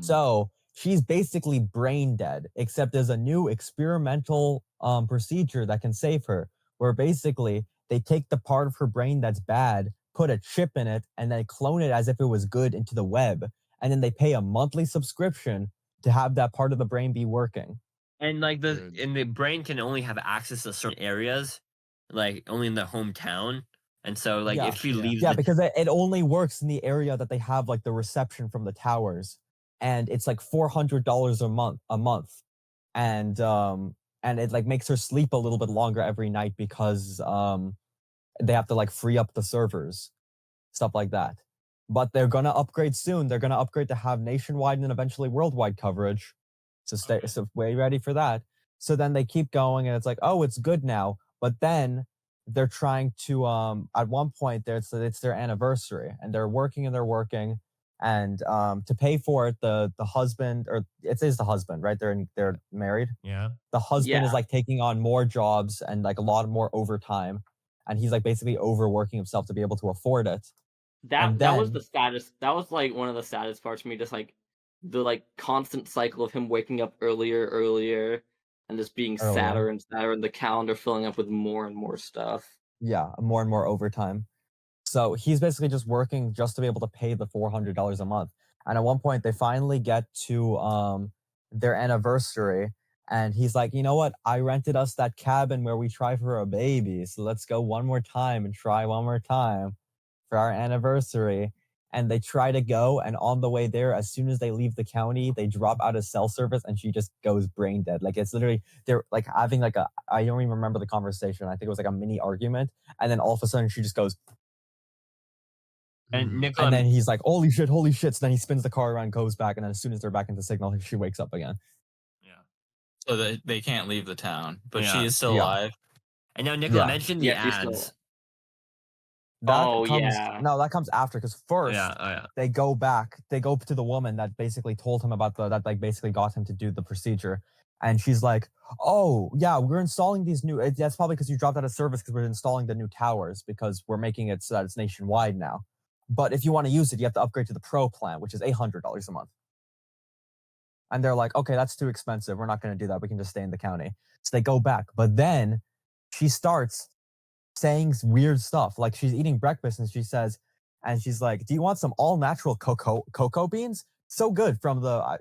So she's basically brain dead, except there's a new experimental procedure that can save her, where basically they take the part of her brain that's bad, put a chip in it, and then clone it as if it was good into the web. And then they pay a monthly subscription to have that part of the brain be working. And like Dude. the brain can only have access to certain areas, like only in the hometown. And so like Yeah. if she leaves Yeah, the because it only works in the area that they have like the reception from the towers. And it's like $400 a month. And it like makes her sleep a little bit longer every night because they have to like free up the servers, stuff like that. But they're gonna upgrade soon. They're gonna upgrade to have nationwide and eventually worldwide coverage. So so way ready for that. So then they keep going and it's like, oh, it's good now. But then they're trying to at one point it's their anniversary and they're working and to pay for it the husband, or it is the husband, right? They're married. Yeah. The husband is Yeah. like taking on more jobs and like a lot more overtime, and he's like basically overworking himself to be able to afford it. That And that was then- the saddest. That was like one of the saddest parts for me. Just like the like constant cycle of him waking up earlier, and just being sadder and sadder, and the calendar filling up with more and more stuff. Yeah, more and more overtime. So he's basically just working just to be able to pay the $400 a month. And at one point, they finally get to their anniversary, and he's like, "You know what? I rented us that cabin where we try for a baby. So let's go one more time and try one more time for our anniversary." And they try to go, and on the way there, as soon as they leave the county, they drop out of cell service, and she just goes brain dead. Like it's literally they're like having like I don't even remember the conversation. I think it was like a mini argument, and then all of a sudden she just goes. and Nicola And then he's like, holy shit. So then he spins the car around, goes back, and then as soon as they're back into signal, she wakes up again. So they can't leave the town, but she Yeah. is still Yeah. alive. and now Nicola Yeah. mentioned the Yeah, she's still- ads. That comes after, because first Yeah. they go to the woman that basically told him about that like basically got him to do the procedure. And she's like, oh yeah, we're installing these new, that's probably because you dropped out of service because we're installing the new towers because we're making it so that it's nationwide now. But if you want to use it, you have to upgrade to the pro plan, which is $800 a month. And they're like, okay, that's too expensive. We're not going to do that. We can just stay in the county. So they go back. But then she starts saying weird stuff. Like she's eating breakfast and she's like, do you want some all natural cocoa beans? So good from the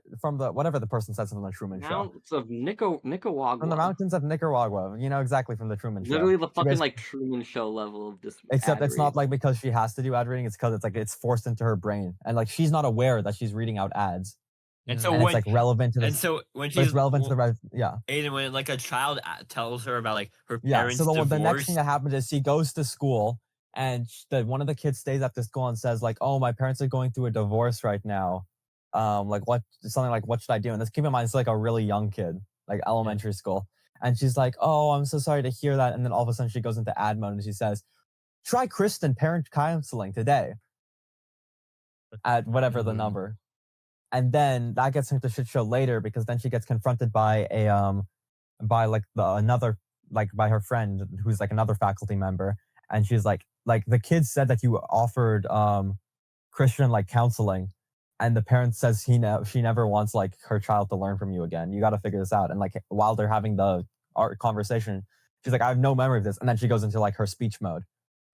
whatever the person says on the Truman Show. Mountains of Nicaragua. From the mountains of Nicaragua. You know exactly, from the Truman Show. Literally the She fucking basically- like Truman Show level of this. Except ad it's not read. like because she has to do ad reading. It's because it's forced into her brain, and like she's not aware that she's reading out ads. And so And when it's like relevant to and this. so when But she's it's relevant to the yeah. Aiden, when like a child tells her about like her Yeah, parents so the next divorce, thing that happens is she goes to school, and one of the kids stays at the school and says like, "Oh, my parents are going through a divorce right now. Like what should I do?" And this, keep in mind, it's like a really young kid, like elementary school. And she's like, "Oh, I'm so sorry to hear that." And then all of a sudden she goes into ad mode and she says, "Try Kristen parent counseling today." At whatever the number. And then that gets into shit show later because then she gets confronted by by her friend who's like another faculty member, and she's like the kids said that you offered Christian like counseling, and the parent says she never wants like her child to learn from you again. You got to figure this out. And like while they're having the art conversation, she's like, I have no memory of this, and then she goes into like her speech mode.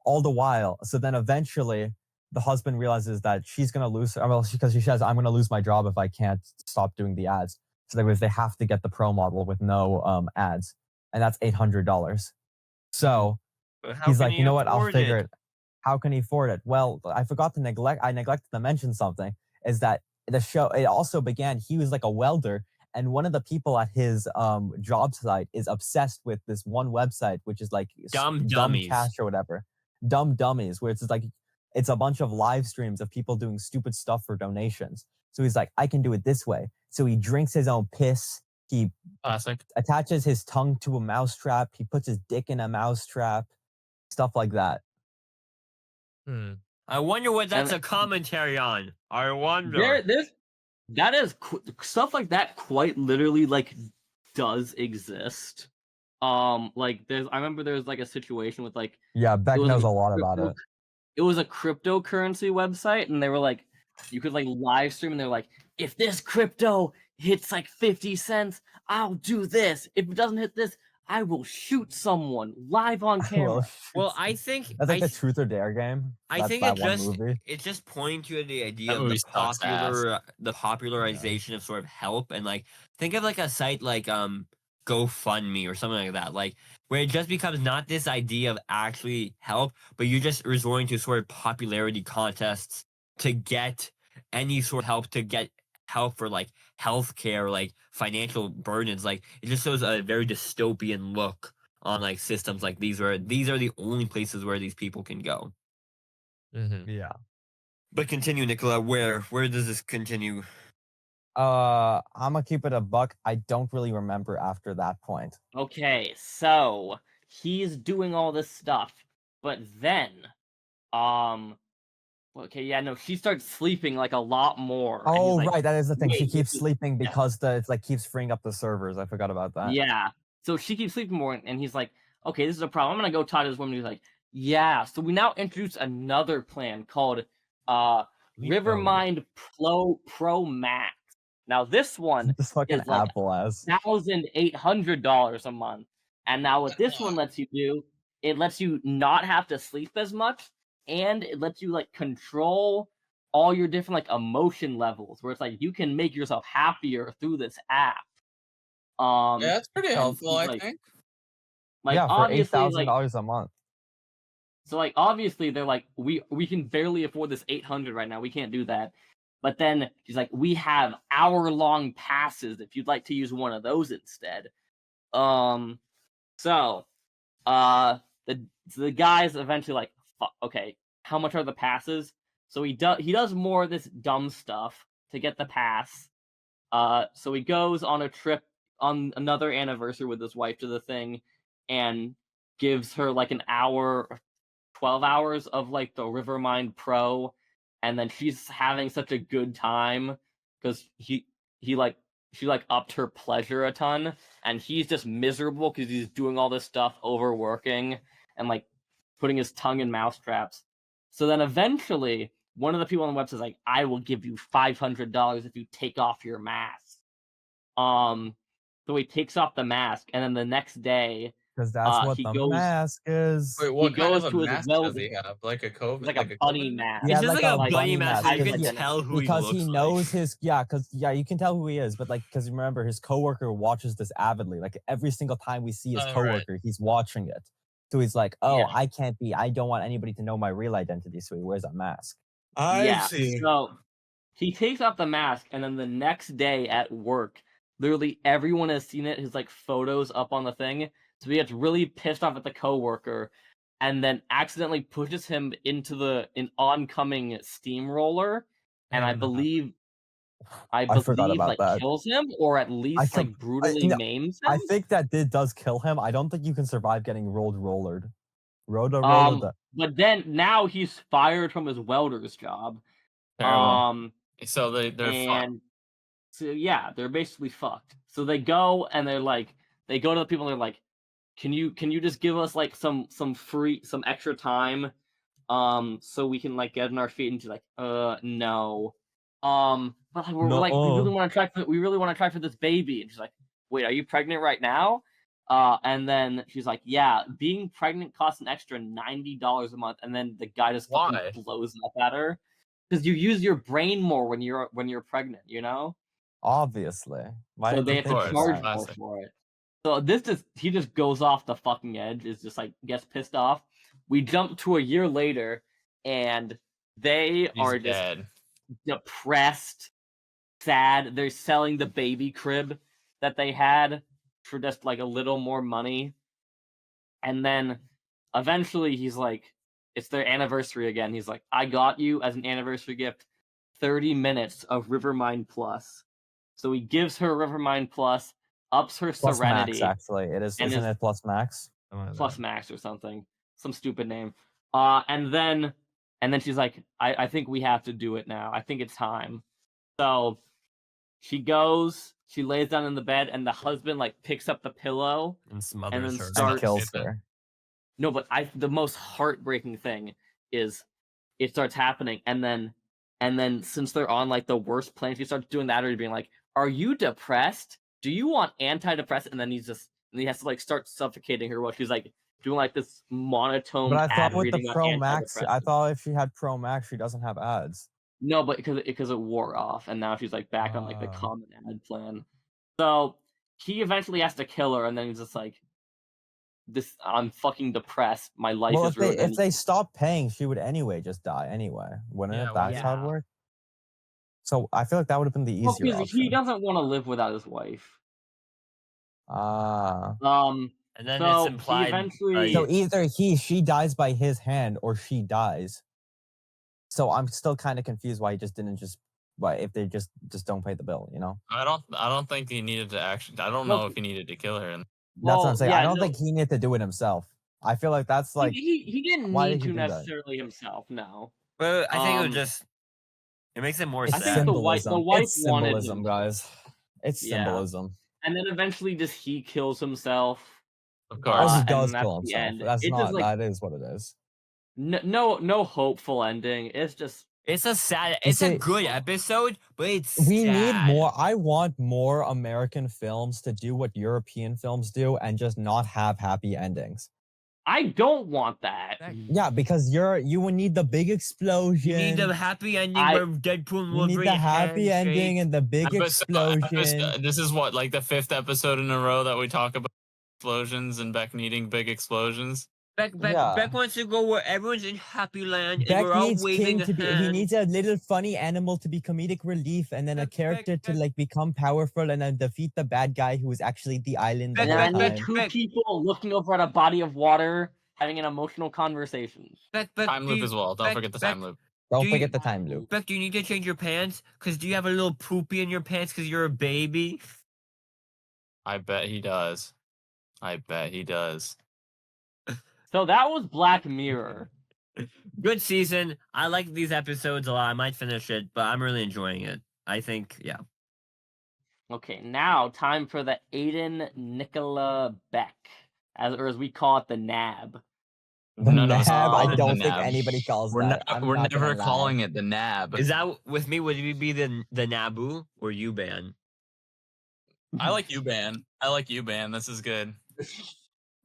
All the while, so then eventually the husband realizes that she's gonna lose. Because she says, "I'm gonna lose my job if I can't stop doing the ads." So they have to get the pro model with no ads, and that's $800. So But how he's can like, he "You know what? I'll afford figure it." How can he afford it? Well, I neglected to mention something. Is that the show? It also began. He was like a welder, and one of the people at his job site is obsessed with this one website, which is like Dumb Dummies. Cash or whatever. Dumb Dummies, where it's like it's a bunch of live streams of people doing stupid stuff for donations. So he's like, I can do it this way. So he drinks his own piss. He Classic. attaches his tongue to a mousetrap. He puts his dick in a mousetrap. Stuff like that. I wonder what that's And- a commentary on. I wonder. That is stuff like that. Quite literally, like does exist. Like I remember there was like a situation with like Yeah, Beck it was, like, knows a lot about it. it was a cryptocurrency website, and they were like, you could like live stream, and they're like, if this crypto hits like 50 cents, I'll do this. If it doesn't hit this, I will shoot someone live on camera. Well, I think that's like the Truth or Dare game. I That's think that it one just movie. it's just pointing to the idea That of movie sucks the popularization of sort of help, and like think of like a site like GoFundMe or something like that, like where it just becomes not this idea of actually help, but you're just resorting to sort of popularity contests to get any sort of help, to get help for like healthcare, like financial burdens. Like it just shows a very dystopian look on like systems like these are the only places where these people can go. Yeah. But continue, Nicola. Where does this continue? I'm gonna keep it a buck. I don't really remember after that point. Okay, so he's doing all this stuff, but then, okay, yeah, no, she starts sleeping like a lot more. and he's Oh, like, right, that is the thing. She "Wait, keeps this is-" sleeping Yeah. because it's like keeps freeing up the servers. I forgot about that. Yeah. So she keeps sleeping more, and he's like, okay, this is a problem. I'm gonna go talk to this woman. He's like, yeah. So we now introduce another plan called Rivermind Pro Max. Now this one This fucking is like Apple ass. $1,800 a month. And now what this one lets you do, it lets you not have to sleep as much, and it lets you like control all your different like emotion levels, where it's like you can make yourself happier through this app. Yeah, that's pretty and helpful, he's I like, think. Yeah, for obviously, like, $8,000 a month. so like obviously they're like, we can barely afford this 800 right now. We can't do that. But then she's like, we have hour-long passes if you'd like to use one of those instead. So the guy's eventually like, okay, how much are the passes? So he does more of this dumb stuff to get the pass. So he goes on a trip on another anniversary with his wife to the thing, and gives her like an hour, 12 hours of like the Rivermind Pro, and then she's having such a good time because she like upped her pleasure a ton, and he's just miserable because he's doing all this stuff, overworking and like putting his tongue in mouse traps. So then eventually one of the people on the website is like, I will give you $500 if you take off your mask. So he takes off the mask, and then the next day, Because that's what he the goes- mask is. Wait, what kind goes of to a his mask well- does he have? Like a COVID? It's like a bunny COVID mask. Yeah, It's just like like a a bunny bunny mask. mask. You Because can he- tell who Because he he looks knows like. his you can tell who he is, but like because remember his coworker watches this avidly. Like every single time we see his Oh, right. coworker, he's watching it. So he's like, oh, Yeah. I don't want anybody to know my real identity, so he wears a mask. Yeah, so he takes off the mask, and then the next day at work, literally everyone has seen it. His like photos up on the thing, so he gets really pissed off at the coworker, and then accidentally pushes him into an oncoming steamroller, and I believe forgot about like that. kills him, or at least like brutally no, maims him. I think that does kill him. I don't think you can survive getting rollered. But then now he's fired from his welder's job. Terrible. So they're fucked. And so yeah, they're basically fucked. So they go and they go to the people and they're like, can you just give us like some extra time, so we can like get on our feet? And she's like, no. But like, we're like, we really want to try for this baby. And she's like, wait, are you pregnant right now? And then she's like, yeah, being pregnant costs an extra $90 a month. And then the guy just fucking blows up at her. Because you use your brain more when you're pregnant, you know? Obviously. So they have to charge more for it. So he just goes off the fucking edge, is just like gets pissed off. We jump to a year later, and they are just dead. Depressed, sad. They're selling the baby crib that they had for just like a little more money. And then eventually he's like, it's their anniversary again. He's like, I got you as an anniversary gift 30 minutes of Rivermind Plus. So he gives her Rivermind Plus, ups her plus Serenity. Max, actually. Isn't it plus Max? Plus Max or something. Some stupid name. And then she's like, I think we have to do it now. I think it's time. So she goes she lays down in the bed, and the husband like picks up the pillow And smothers then her. And starts- kills her. No, but the most heartbreaking thing is it starts happening, and then since they're on like the worst plane, she starts doing that, or being like, "Are you depressed? Do you want antidepressant?" And then he has to like start suffocating her while she's like doing like this monotone. But I thought ad with the reading on Pro Max, I antidepressants. thought if she had Pro Max, she doesn't have ads. No, but because it wore off, and now she's like back on like the Ah. common ad plan. So he eventually has to kill her, and then he's just like, "This, I'm fucking depressed. My life Well, is ruined." if they stopped paying, she would anyway just die anyway, wouldn't Yeah, it? That's how it yeah. worked. So I feel like that would have been the Well, easier because he option. doesn't want to live without his wife. Ah. And then So it's he implied. eventually- So either she dies by his hand or she dies. So I'm still kind of confused why he just didn't why if they just don't pay the bill, you know? I don't think he needed to actually. I don't Well, know if he needed to kill her. That's what Well, I'm saying. yeah, I don't no. think he needed to do it himself. I feel like that's like he didn't why need did he to do that? necessarily himself. No, But I think it would Um, just. It makes it more it's I think sad. the wife symbolism. It's wanted symbolism, him. guys. It's Yeah. symbolism. and then eventually just he kills himself. Of Or course. he and does that's kill the himself. end. That's It's not. just like That is what it is. no hopeful ending. It's just It's a sad. You It's a see- good episode, but it's We need sad. more. I want more American films to do what European films do and just not have happy endings. I don't want that. Yeah, because you would need the big explosion. You need the happy ending I- where Deadpool and You need Wolverine the happy ending and the big explosion. This is what, like the 5th episode in a row that we talk about explosions and Beck needing big explosions. Beck Yeah. wants to go where everyone's in happy land and Beck we're all needs waving King a to be. He hand. needs a little funny animal to be comedic relief, and then a Beck, character to Beck. like become powerful and then defeat the bad guy who is actually the island Beck, the And I whole need time. two Beck. people looking over at a body of water having an emotional conversation. Beck, Time do loop you- as well. Don't Beck, forget the Beck, time loop. Don't do you- forget the time loop. Beck, do you need to change your pants? Because do you have a little poopy in your pants because you're a baby? I bet he does. So that was Black Mirror. Good season. I like these episodes a lot. I might finish it, but I'm really enjoying it. I think, yeah. Okay, now time for the Aiden Nicola Beck, as we call it, the NAB. The None of us nab. call I it the don't think nab. anybody calls We're that. not. I'm We're not gonna never lie. calling it the nab. Is that with me? Would you be the Naboo or you ban? I like you, ban. This is good.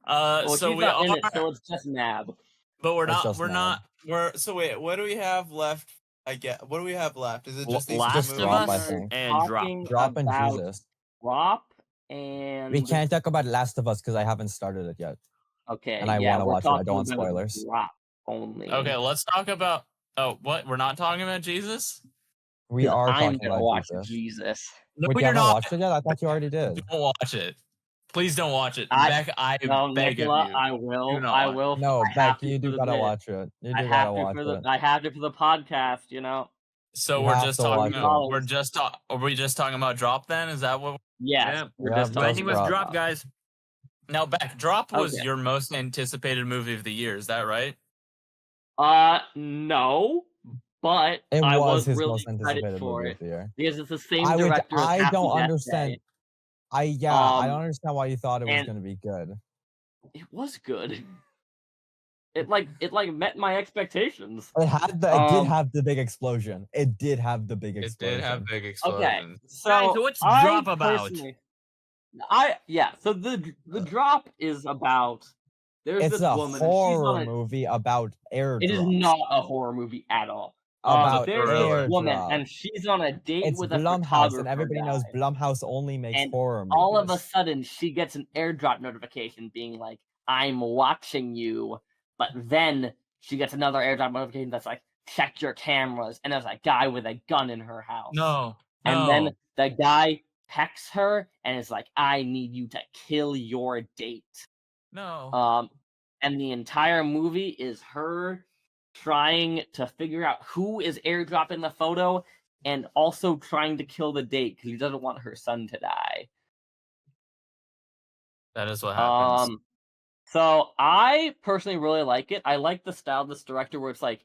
Well, So she's we not in are, it, so it's just NAB. but we're It's not. just We're nab. not. We're so wait. What do we have left? What do we have left? Is it just these Last two of movies? Drop, I Us think. and Drop. Talking Drop and about Jesus. Drop and We can't talk about Last of Us because I haven't started it yet. Okay, and I yeah, wanna we're watch it. I talking don't want about spoilers. Drop only. Okay, let's talk about. Oh, what? We're not talking about Jesus? We are I'm talking gonna about watch Jesus. Jesus. No, Wait, you you're haven't not. watched it yet? I thought you already did. Don't watch it. Please don't watch it. I- Beck, I No, beg Nicola, of you. I will. Do not I watch. will. No, I have Beck, to you for do the gotta bit. watch it. You I do have gotta to watch for the. it. I have to for the podcast. You know. So You we're have just to talking. watch it. We're just talking. Are we just talking about Drop then? Is that what? Yes. Yeah, We're yeah, just but talking Ending was Drop. Drop, guys. Now, Beck, Drop was Okay. your most anticipated movie of the year. Is that right? No, but It I was was his really most excited anticipated for movie it of the year. because it's the same I director. as Happy don't Death understand. Day. I don't Um, understand why you thought it was and- gonna be good. It was good. It met my expectations. It had it did Um, have the big explosion. It did have the big It explosion. did have big Okay, explosions. so, Guys, so what's I Drop about? personally- So the Drop is about. There's It's this a woman. And she's horror on a, movie about airdrops. It is not a horror movie at all. About There's thriller. this woman, airdrop. and she's on a date It's with a Blumhouse, photographer and everybody knows guy. Blumhouse only makes And horror movies. All of a sudden, she gets an airdrop notification being like, "I'm watching you," but then she gets another airdrop notification that's like, "Check your cameras," and there's a guy with a gun in her house. No. And no. then the guy texts her and is like, "I need you to kill your date." No. And the entire movie is her trying to figure out who is airdropping the photo and also trying to kill the date because he doesn't want her son to die. That is what happens. So I personally really like it. I like the style of this director where it's like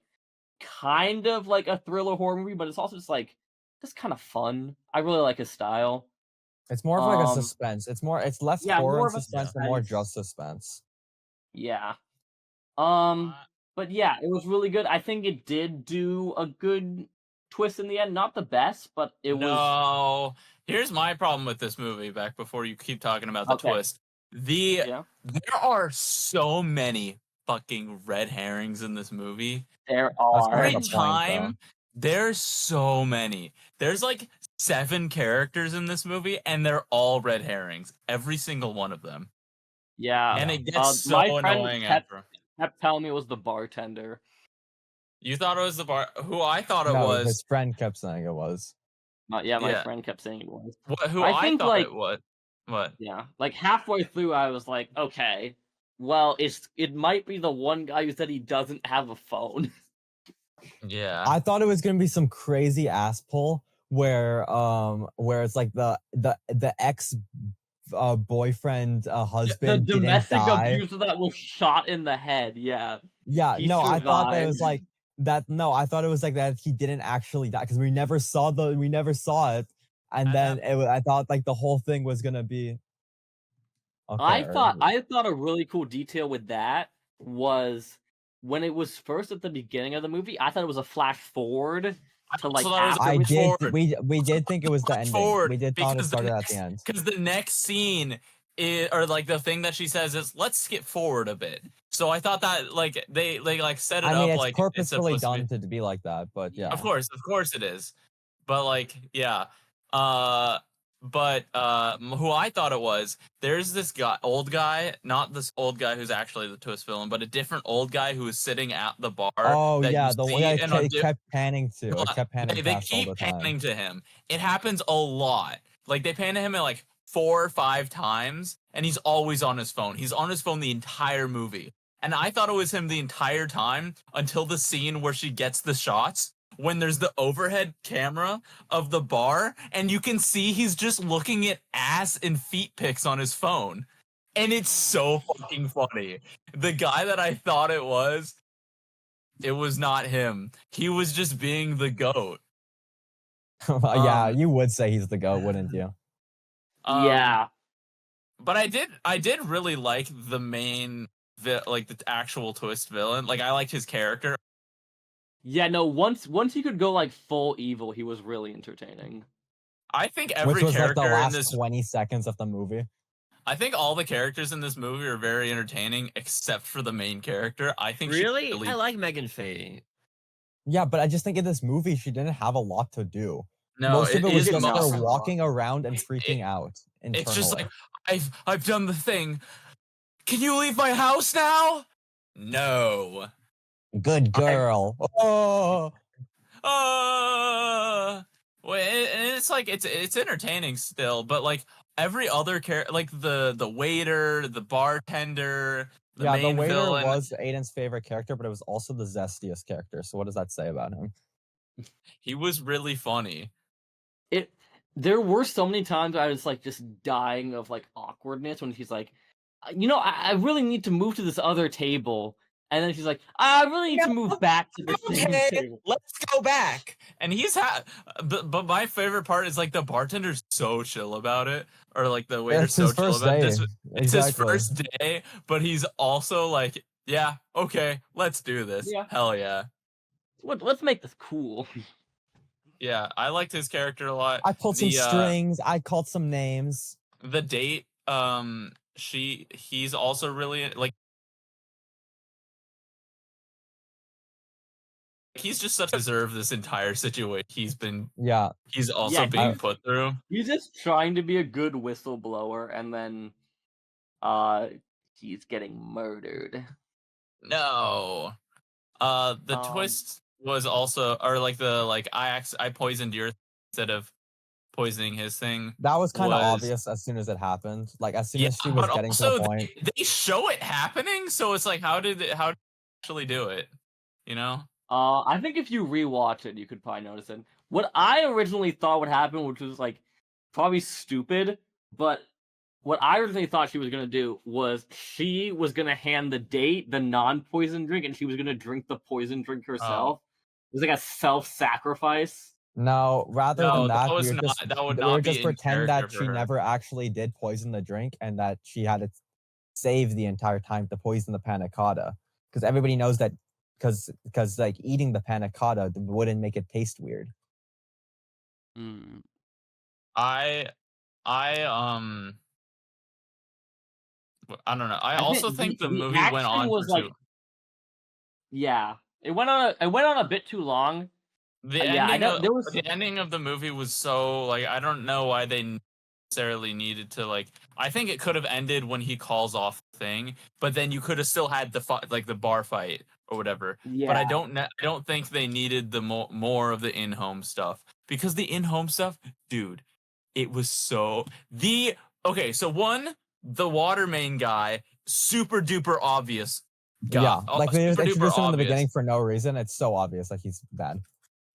kind of like a thriller horror movie, but it's also just kind of fun. I really like his style. It's more of like a Um, suspense. It's less yeah, horror more and of a suspense and more suspense. just suspense. Yeah. Uh, But yeah, it was really good. I think it did do a good twist in the end. Not the best, but it was No. Here's my problem with this movie, back before you keep talking about the okay. twist. Yeah, There are so many fucking red herrings in this movie. there That's kind are. of Every the point, though. time, there's so many. There's like 7 characters in this movie, and they're all red herrings. Every single one of them. Yeah. And it gets so My friend annoying kept after. telling me it was the bartender. You thought it was the bar? Who I thought it No, was? his friend kept saying it was. Yeah, my Yeah. friend kept saying it was. Who I I think thought like it was? What? yeah, like halfway through, I was like, okay, well, it might be the one guy who said he doesn't have a phone. Yeah. I thought it was gonna be some crazy ass pull where it's like the ex boyfriend The husband didn't domestic die. abuser that was shot in the head. Yeah, Yeah, he no, I thought that it was survived. like that. No, I thought it was like that he didn't actually die because we never saw it, and At then that I thought like the whole thing was gonna be okay. I thought a really cool detail with that was when it was first at the beginning of the movie. I thought it was a flash forward to like also thought it was a I after. flash did. forward. We did think it was the Flash ending. forward We did thought it because started at the end. because the next scene is, or like the thing that she says is, let's skip forward a bit. So I thought that like they like set it I mean, up it's like it's purposefully supposed to be. done to be like that, but yeah. Of course it is. But like, yeah. But who I thought it was, there's this old guy, not this old guy who's actually the twist villain, but a different old guy who is sitting at the bar Oh that yeah, you the see way in a it kept panning to. It kept panning they past all keep the time. panning to him. It happens a lot. Like they pan to him at like 4 or 5 times, and he's always on his phone. He's on his phone the entire movie. And I thought it was him the entire time until the scene where she gets the shots, when there's the overhead camera of the bar, and you can see he's just looking at ass and feet pics on his phone. And it's so fucking funny. The guy that I thought it was not him. He was just being the goat. Yeah, you would say he's the goat, wouldn't you? Yeah, But I did really like the main like the actual twist villain. Like I liked his character. yeah. No, once he could go like full evil, he was really entertaining. I think Which every was like the character in last this 20 seconds of the movie. I think all the characters in this movie are very entertaining, except for the main character. I think Really? she really I like Megan Faye. Yeah, but I just think in this movie she didn't have a lot to do. no. Most of it was is just her mostly- walking around and freaking out internally. It's just like I've done the thing. Can you leave my house now? No. good girl. Oh, Well, and it's like it's entertaining still, but like every other character, like the waiter, the bartender, the yeah, the main waiter villain, was Aiden's favorite character, but it was also the zestiest character. So what does that say about him? he was really funny. There were so many times I was like just dying of like awkwardness when she's like, I really need to move to this other table, and then she's like, I really need to move back to this same Okay, table. let's go back. And but my favorite part is like the bartender's so chill about it, or like the waiter's It's his so chill first about day. this. It's his Exactly. first day, but he's also like, yeah, okay, let's do this. Yeah. Hell yeah. Let's make this cool. Yeah, I liked his character a lot. I pulled some The, strings. I called some names. The date, he's also really like, he's just such a deserve this entire situation. Yeah, He's also Yeah, being put through. He's just trying to be a good whistleblower, and then, he's getting murdered. No. The twist was also, or like I poisoned your instead of poisoning his thing. that was kind of Was- obvious as soon as it happened. Like as soon Yeah, as she was but getting to also the point. they show it happening, so it's like how did they actually do it? You know? I think if you rewatch it, you could probably notice it. What I originally thought would happen, which was like probably stupid, but what I originally thought she was gonna do was she was gonna hand the date the non-poison drink, and she was gonna drink the poison drink herself. It was like a self-sacrifice. No, rather than No, that, that was we were not. just That would we were not be just in pretend character that for she her. never actually did poison the drink and that she had it saved the entire time to poison the panna cotta. Because everybody knows that because like eating the panna cotta wouldn't make it taste weird. Mm. I I don't know. I also think the movie went action on was for like, too. yeah, it went on a bit too long. Yeah, I know there was. The ending of the movie was so like I don't know why they necessarily needed to like. I think it could have ended when he calls off the thing, but then you could have still had the like the bar fight or whatever. Yeah, But I don't think they needed the more of the in-home stuff because the in-home stuff, dude, it was so okay. So the water main guy, super duper obvious guy. Yeah, like they just super duper introduced him in the obvious. beginning for no reason. It's so obvious, like he's bad.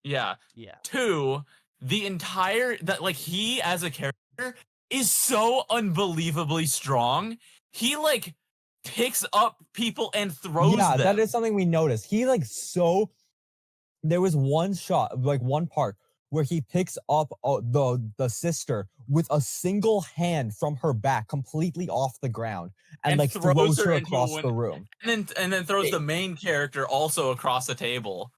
Yeah. Yeah. 2, the entire that like he as a character is so unbelievably strong. He like picks up people and throws Yeah, them. that is something we noticed. He like so. There was one shot, like one part where he picks up the sister with a single hand from her back, completely off the ground, and like throws her into across the room. and then throws the main character also across the table.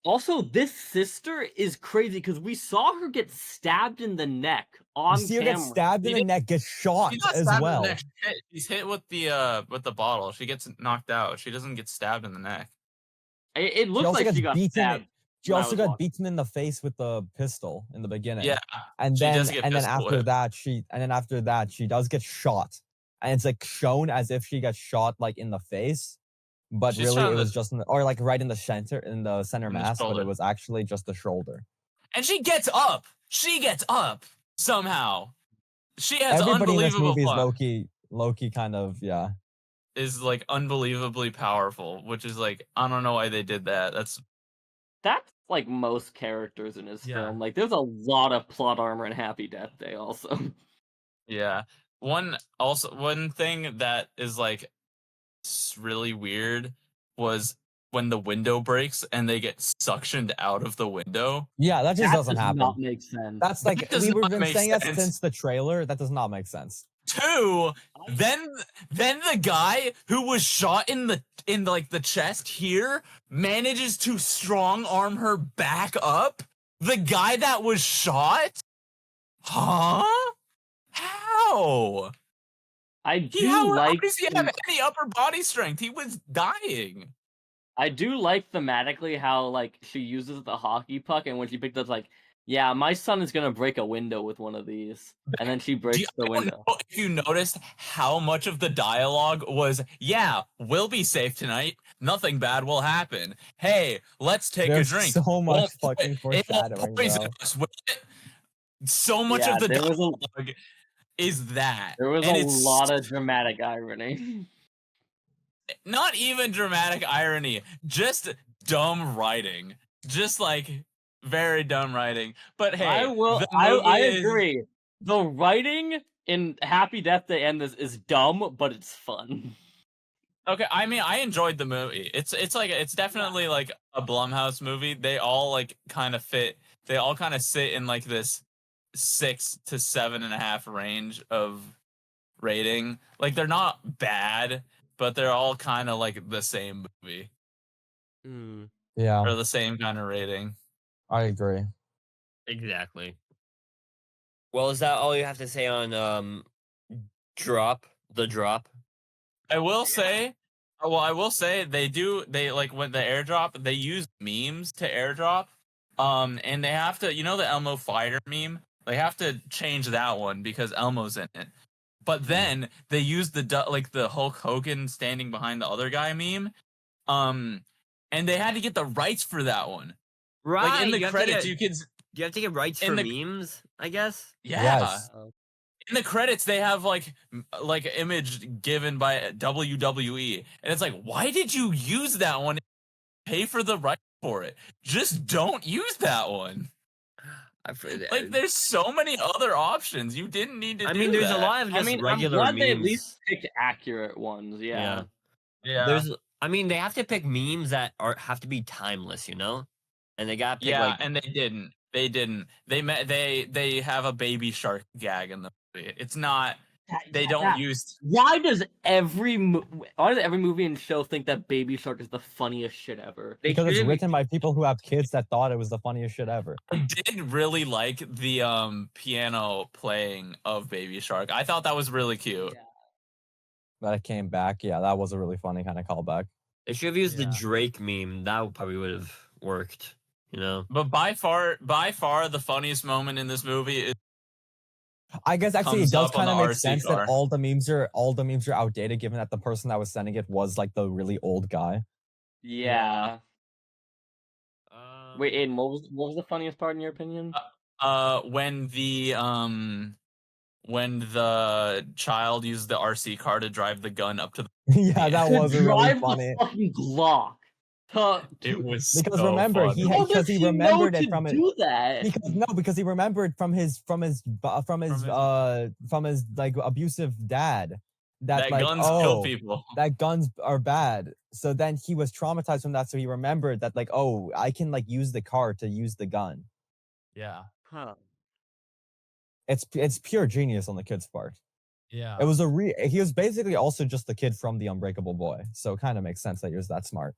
Also, this sister is crazy because we saw her get stabbed in the neck on You see her camera. get stabbed in the neck, get shot She's not as stabbed in well. the neck. She's hit with the bottle. She gets knocked out. She doesn't get stabbed in the neck. It looks also like gets she got beaten. stabbed. She when I also was got watching. beaten in the face with the pistol in the beginning. Yeah, and she then does get and then pistol after whipped. that she does get shot, and it's like shown as if she gets shot like in the face, but She's really shot it in was the- just or like right in the center mass, but shoulder. it was actually just the shoulder. And she gets up. She gets up somehow. She has Everybody in this unbelievable movie is fun. low-key kind of Is like unbelievably powerful, which is like I don't know why they did that. That's like most characters in his Yeah. film. Like, there's a lot of plot armor in Happy Death Day. Also, Yeah. One thing that is like really weird was when the window breaks and they get suctioned out of the window. that just that doesn't does happen. not make sense. That's like does we've not been make saying that sense. since the trailer. That does not make sense. 2, then the guy who was shot in like the chest here manages to strong arm her back up. The guy that was shot? Huh? How? I do How like. does he have any upper body strength? He was dying. I do like thematically how like she uses the hockey puck, and when she picked up, like, yeah, my son is gonna break a window with one of these, and then she breaks the I don't window. know if you noticed how much of the dialogue was, yeah, we'll be safe tonight. Nothing bad will happen. Hey, let's take There's a drink. so much fucking It won't foreshadowing, poison bro. us, will it? So much Yeah, of the there was dialogue is that. There was And a it's lot of dramatic irony. not even dramatic irony, just dumb writing. Just like very dumb writing. But hey, I is- agree. The writing in Happy Death Day and this is dumb, but it's fun. Okay, I mean, I enjoyed the movie. It's like it's definitely like a Blumhouse movie. They all like kind of fit. They all kind of sit in like this 6 to 7.5 range of rating. Like they're not bad, but they're all kind of like the same movie Yeah, or the same kind of rating. I agree. Exactly. Well, is that all you have to say on the drop? I will say they like when the airdrop, they use memes to airdrop. And they have to, you know, the Elmo fighter meme, they have to change that one because Elmo's in it. But then they use the Hulk Hogan standing behind the other guy meme. And they had to get the rights for that one. Right. Like in the credits, you can you have to get rights for memes, I guess. yeah. Yes. In the credits, they have like image given by WWE, and it's like, why did you use that one? Pay for the right for it. Just don't use that one. Like, there's so many other options. You didn't need to. I mean, there's a lot of just regular I'm glad memes. they at least picked accurate ones. Yeah. I mean, they have to pick memes that have to be timeless, you know, and they got to pick and they didn't. They didn't. They have a baby shark gag in the movie. It's not. They don't use. Why does every movie and show think that Baby Shark is the funniest shit ever? Because it's written by people who have kids that thought it was the funniest shit ever. I did really like the piano playing of Baby Shark. I thought that was really cute. Yeah. That it came back. Yeah, that was a really funny kind of callback. They should have used the Yeah. Drake meme. That probably would have worked. You know. But by far, the funniest moment in this movie is I guess actually Comes it does up on kind of the make RC sense car. that all the memes are outdated, given that the person that was sending it was like the really old guy. Yeah. Um, Wait, Aiden, what was the funniest part in your opinion? when the child used the RC car to drive the gun up to the. Yeah, that To was really drive funny. the fucking Glock. It was Because so remember, funny. How because does he he remembered know it to from it. do that? Because he remembered from his like abusive dad that like guns kill people. that guns are bad. So then he was traumatized from that. So he remembered that like, oh, I can like use the car to use the gun. Yeah. Huh. It's pure genius on the kid's part. Yeah. It was he was basically also just the kid from the Unbreakable Boy. So it kind of makes sense that he was that smart.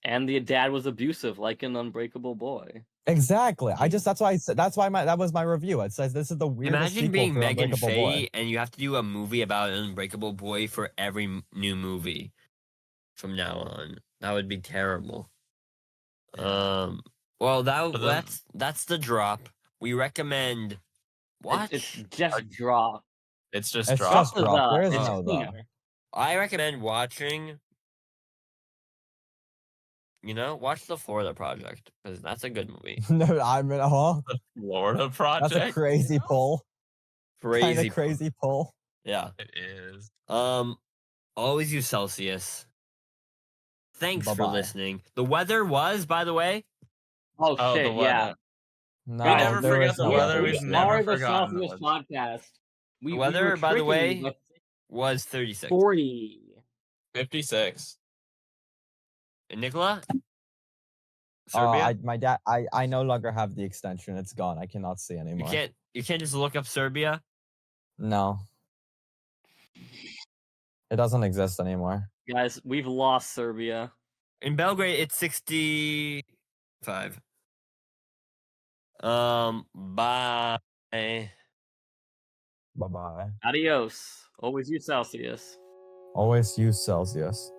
And the dad was abusive, like an Unbreakable Boy. Exactly. That's why that was my review. It says this is the weirdest Imagine sequel being for Megan Unbreakable Faye Boy. and you have to do a movie about an Unbreakable Boy for every new movie from now on. That would be terrible. Well, But then- that's the drop. We recommend watch. It's just drop. It's just It's dropped. just Drop is dropped. There is it's no the. cleaner. I recommend watching. You know, watch the Florida Project because that's a good movie. No, I'm in The Florida Project. That's a crazy pull. Kind Crazy, of crazy pull. Yeah. It is. Always use Celsius. Thanks for Bye-bye. listening. The weather was, by the way, Oh, Oh, shit, the yeah. weather. No, never there forget is the no weather. We We've are never the forgotten the Celsius weather. podcast. the weather, by the way, but was 36. 40. 56. And Nicola? Serbia? I no longer have the extension. It's gone. I cannot see you anymore. can't just look up Serbia? No. It doesn't exist anymore. Guys, we've lost Serbia. In Belgrade, it's 65. Bye. Bye-bye. Adios. Always use Celsius. Always use Celsius.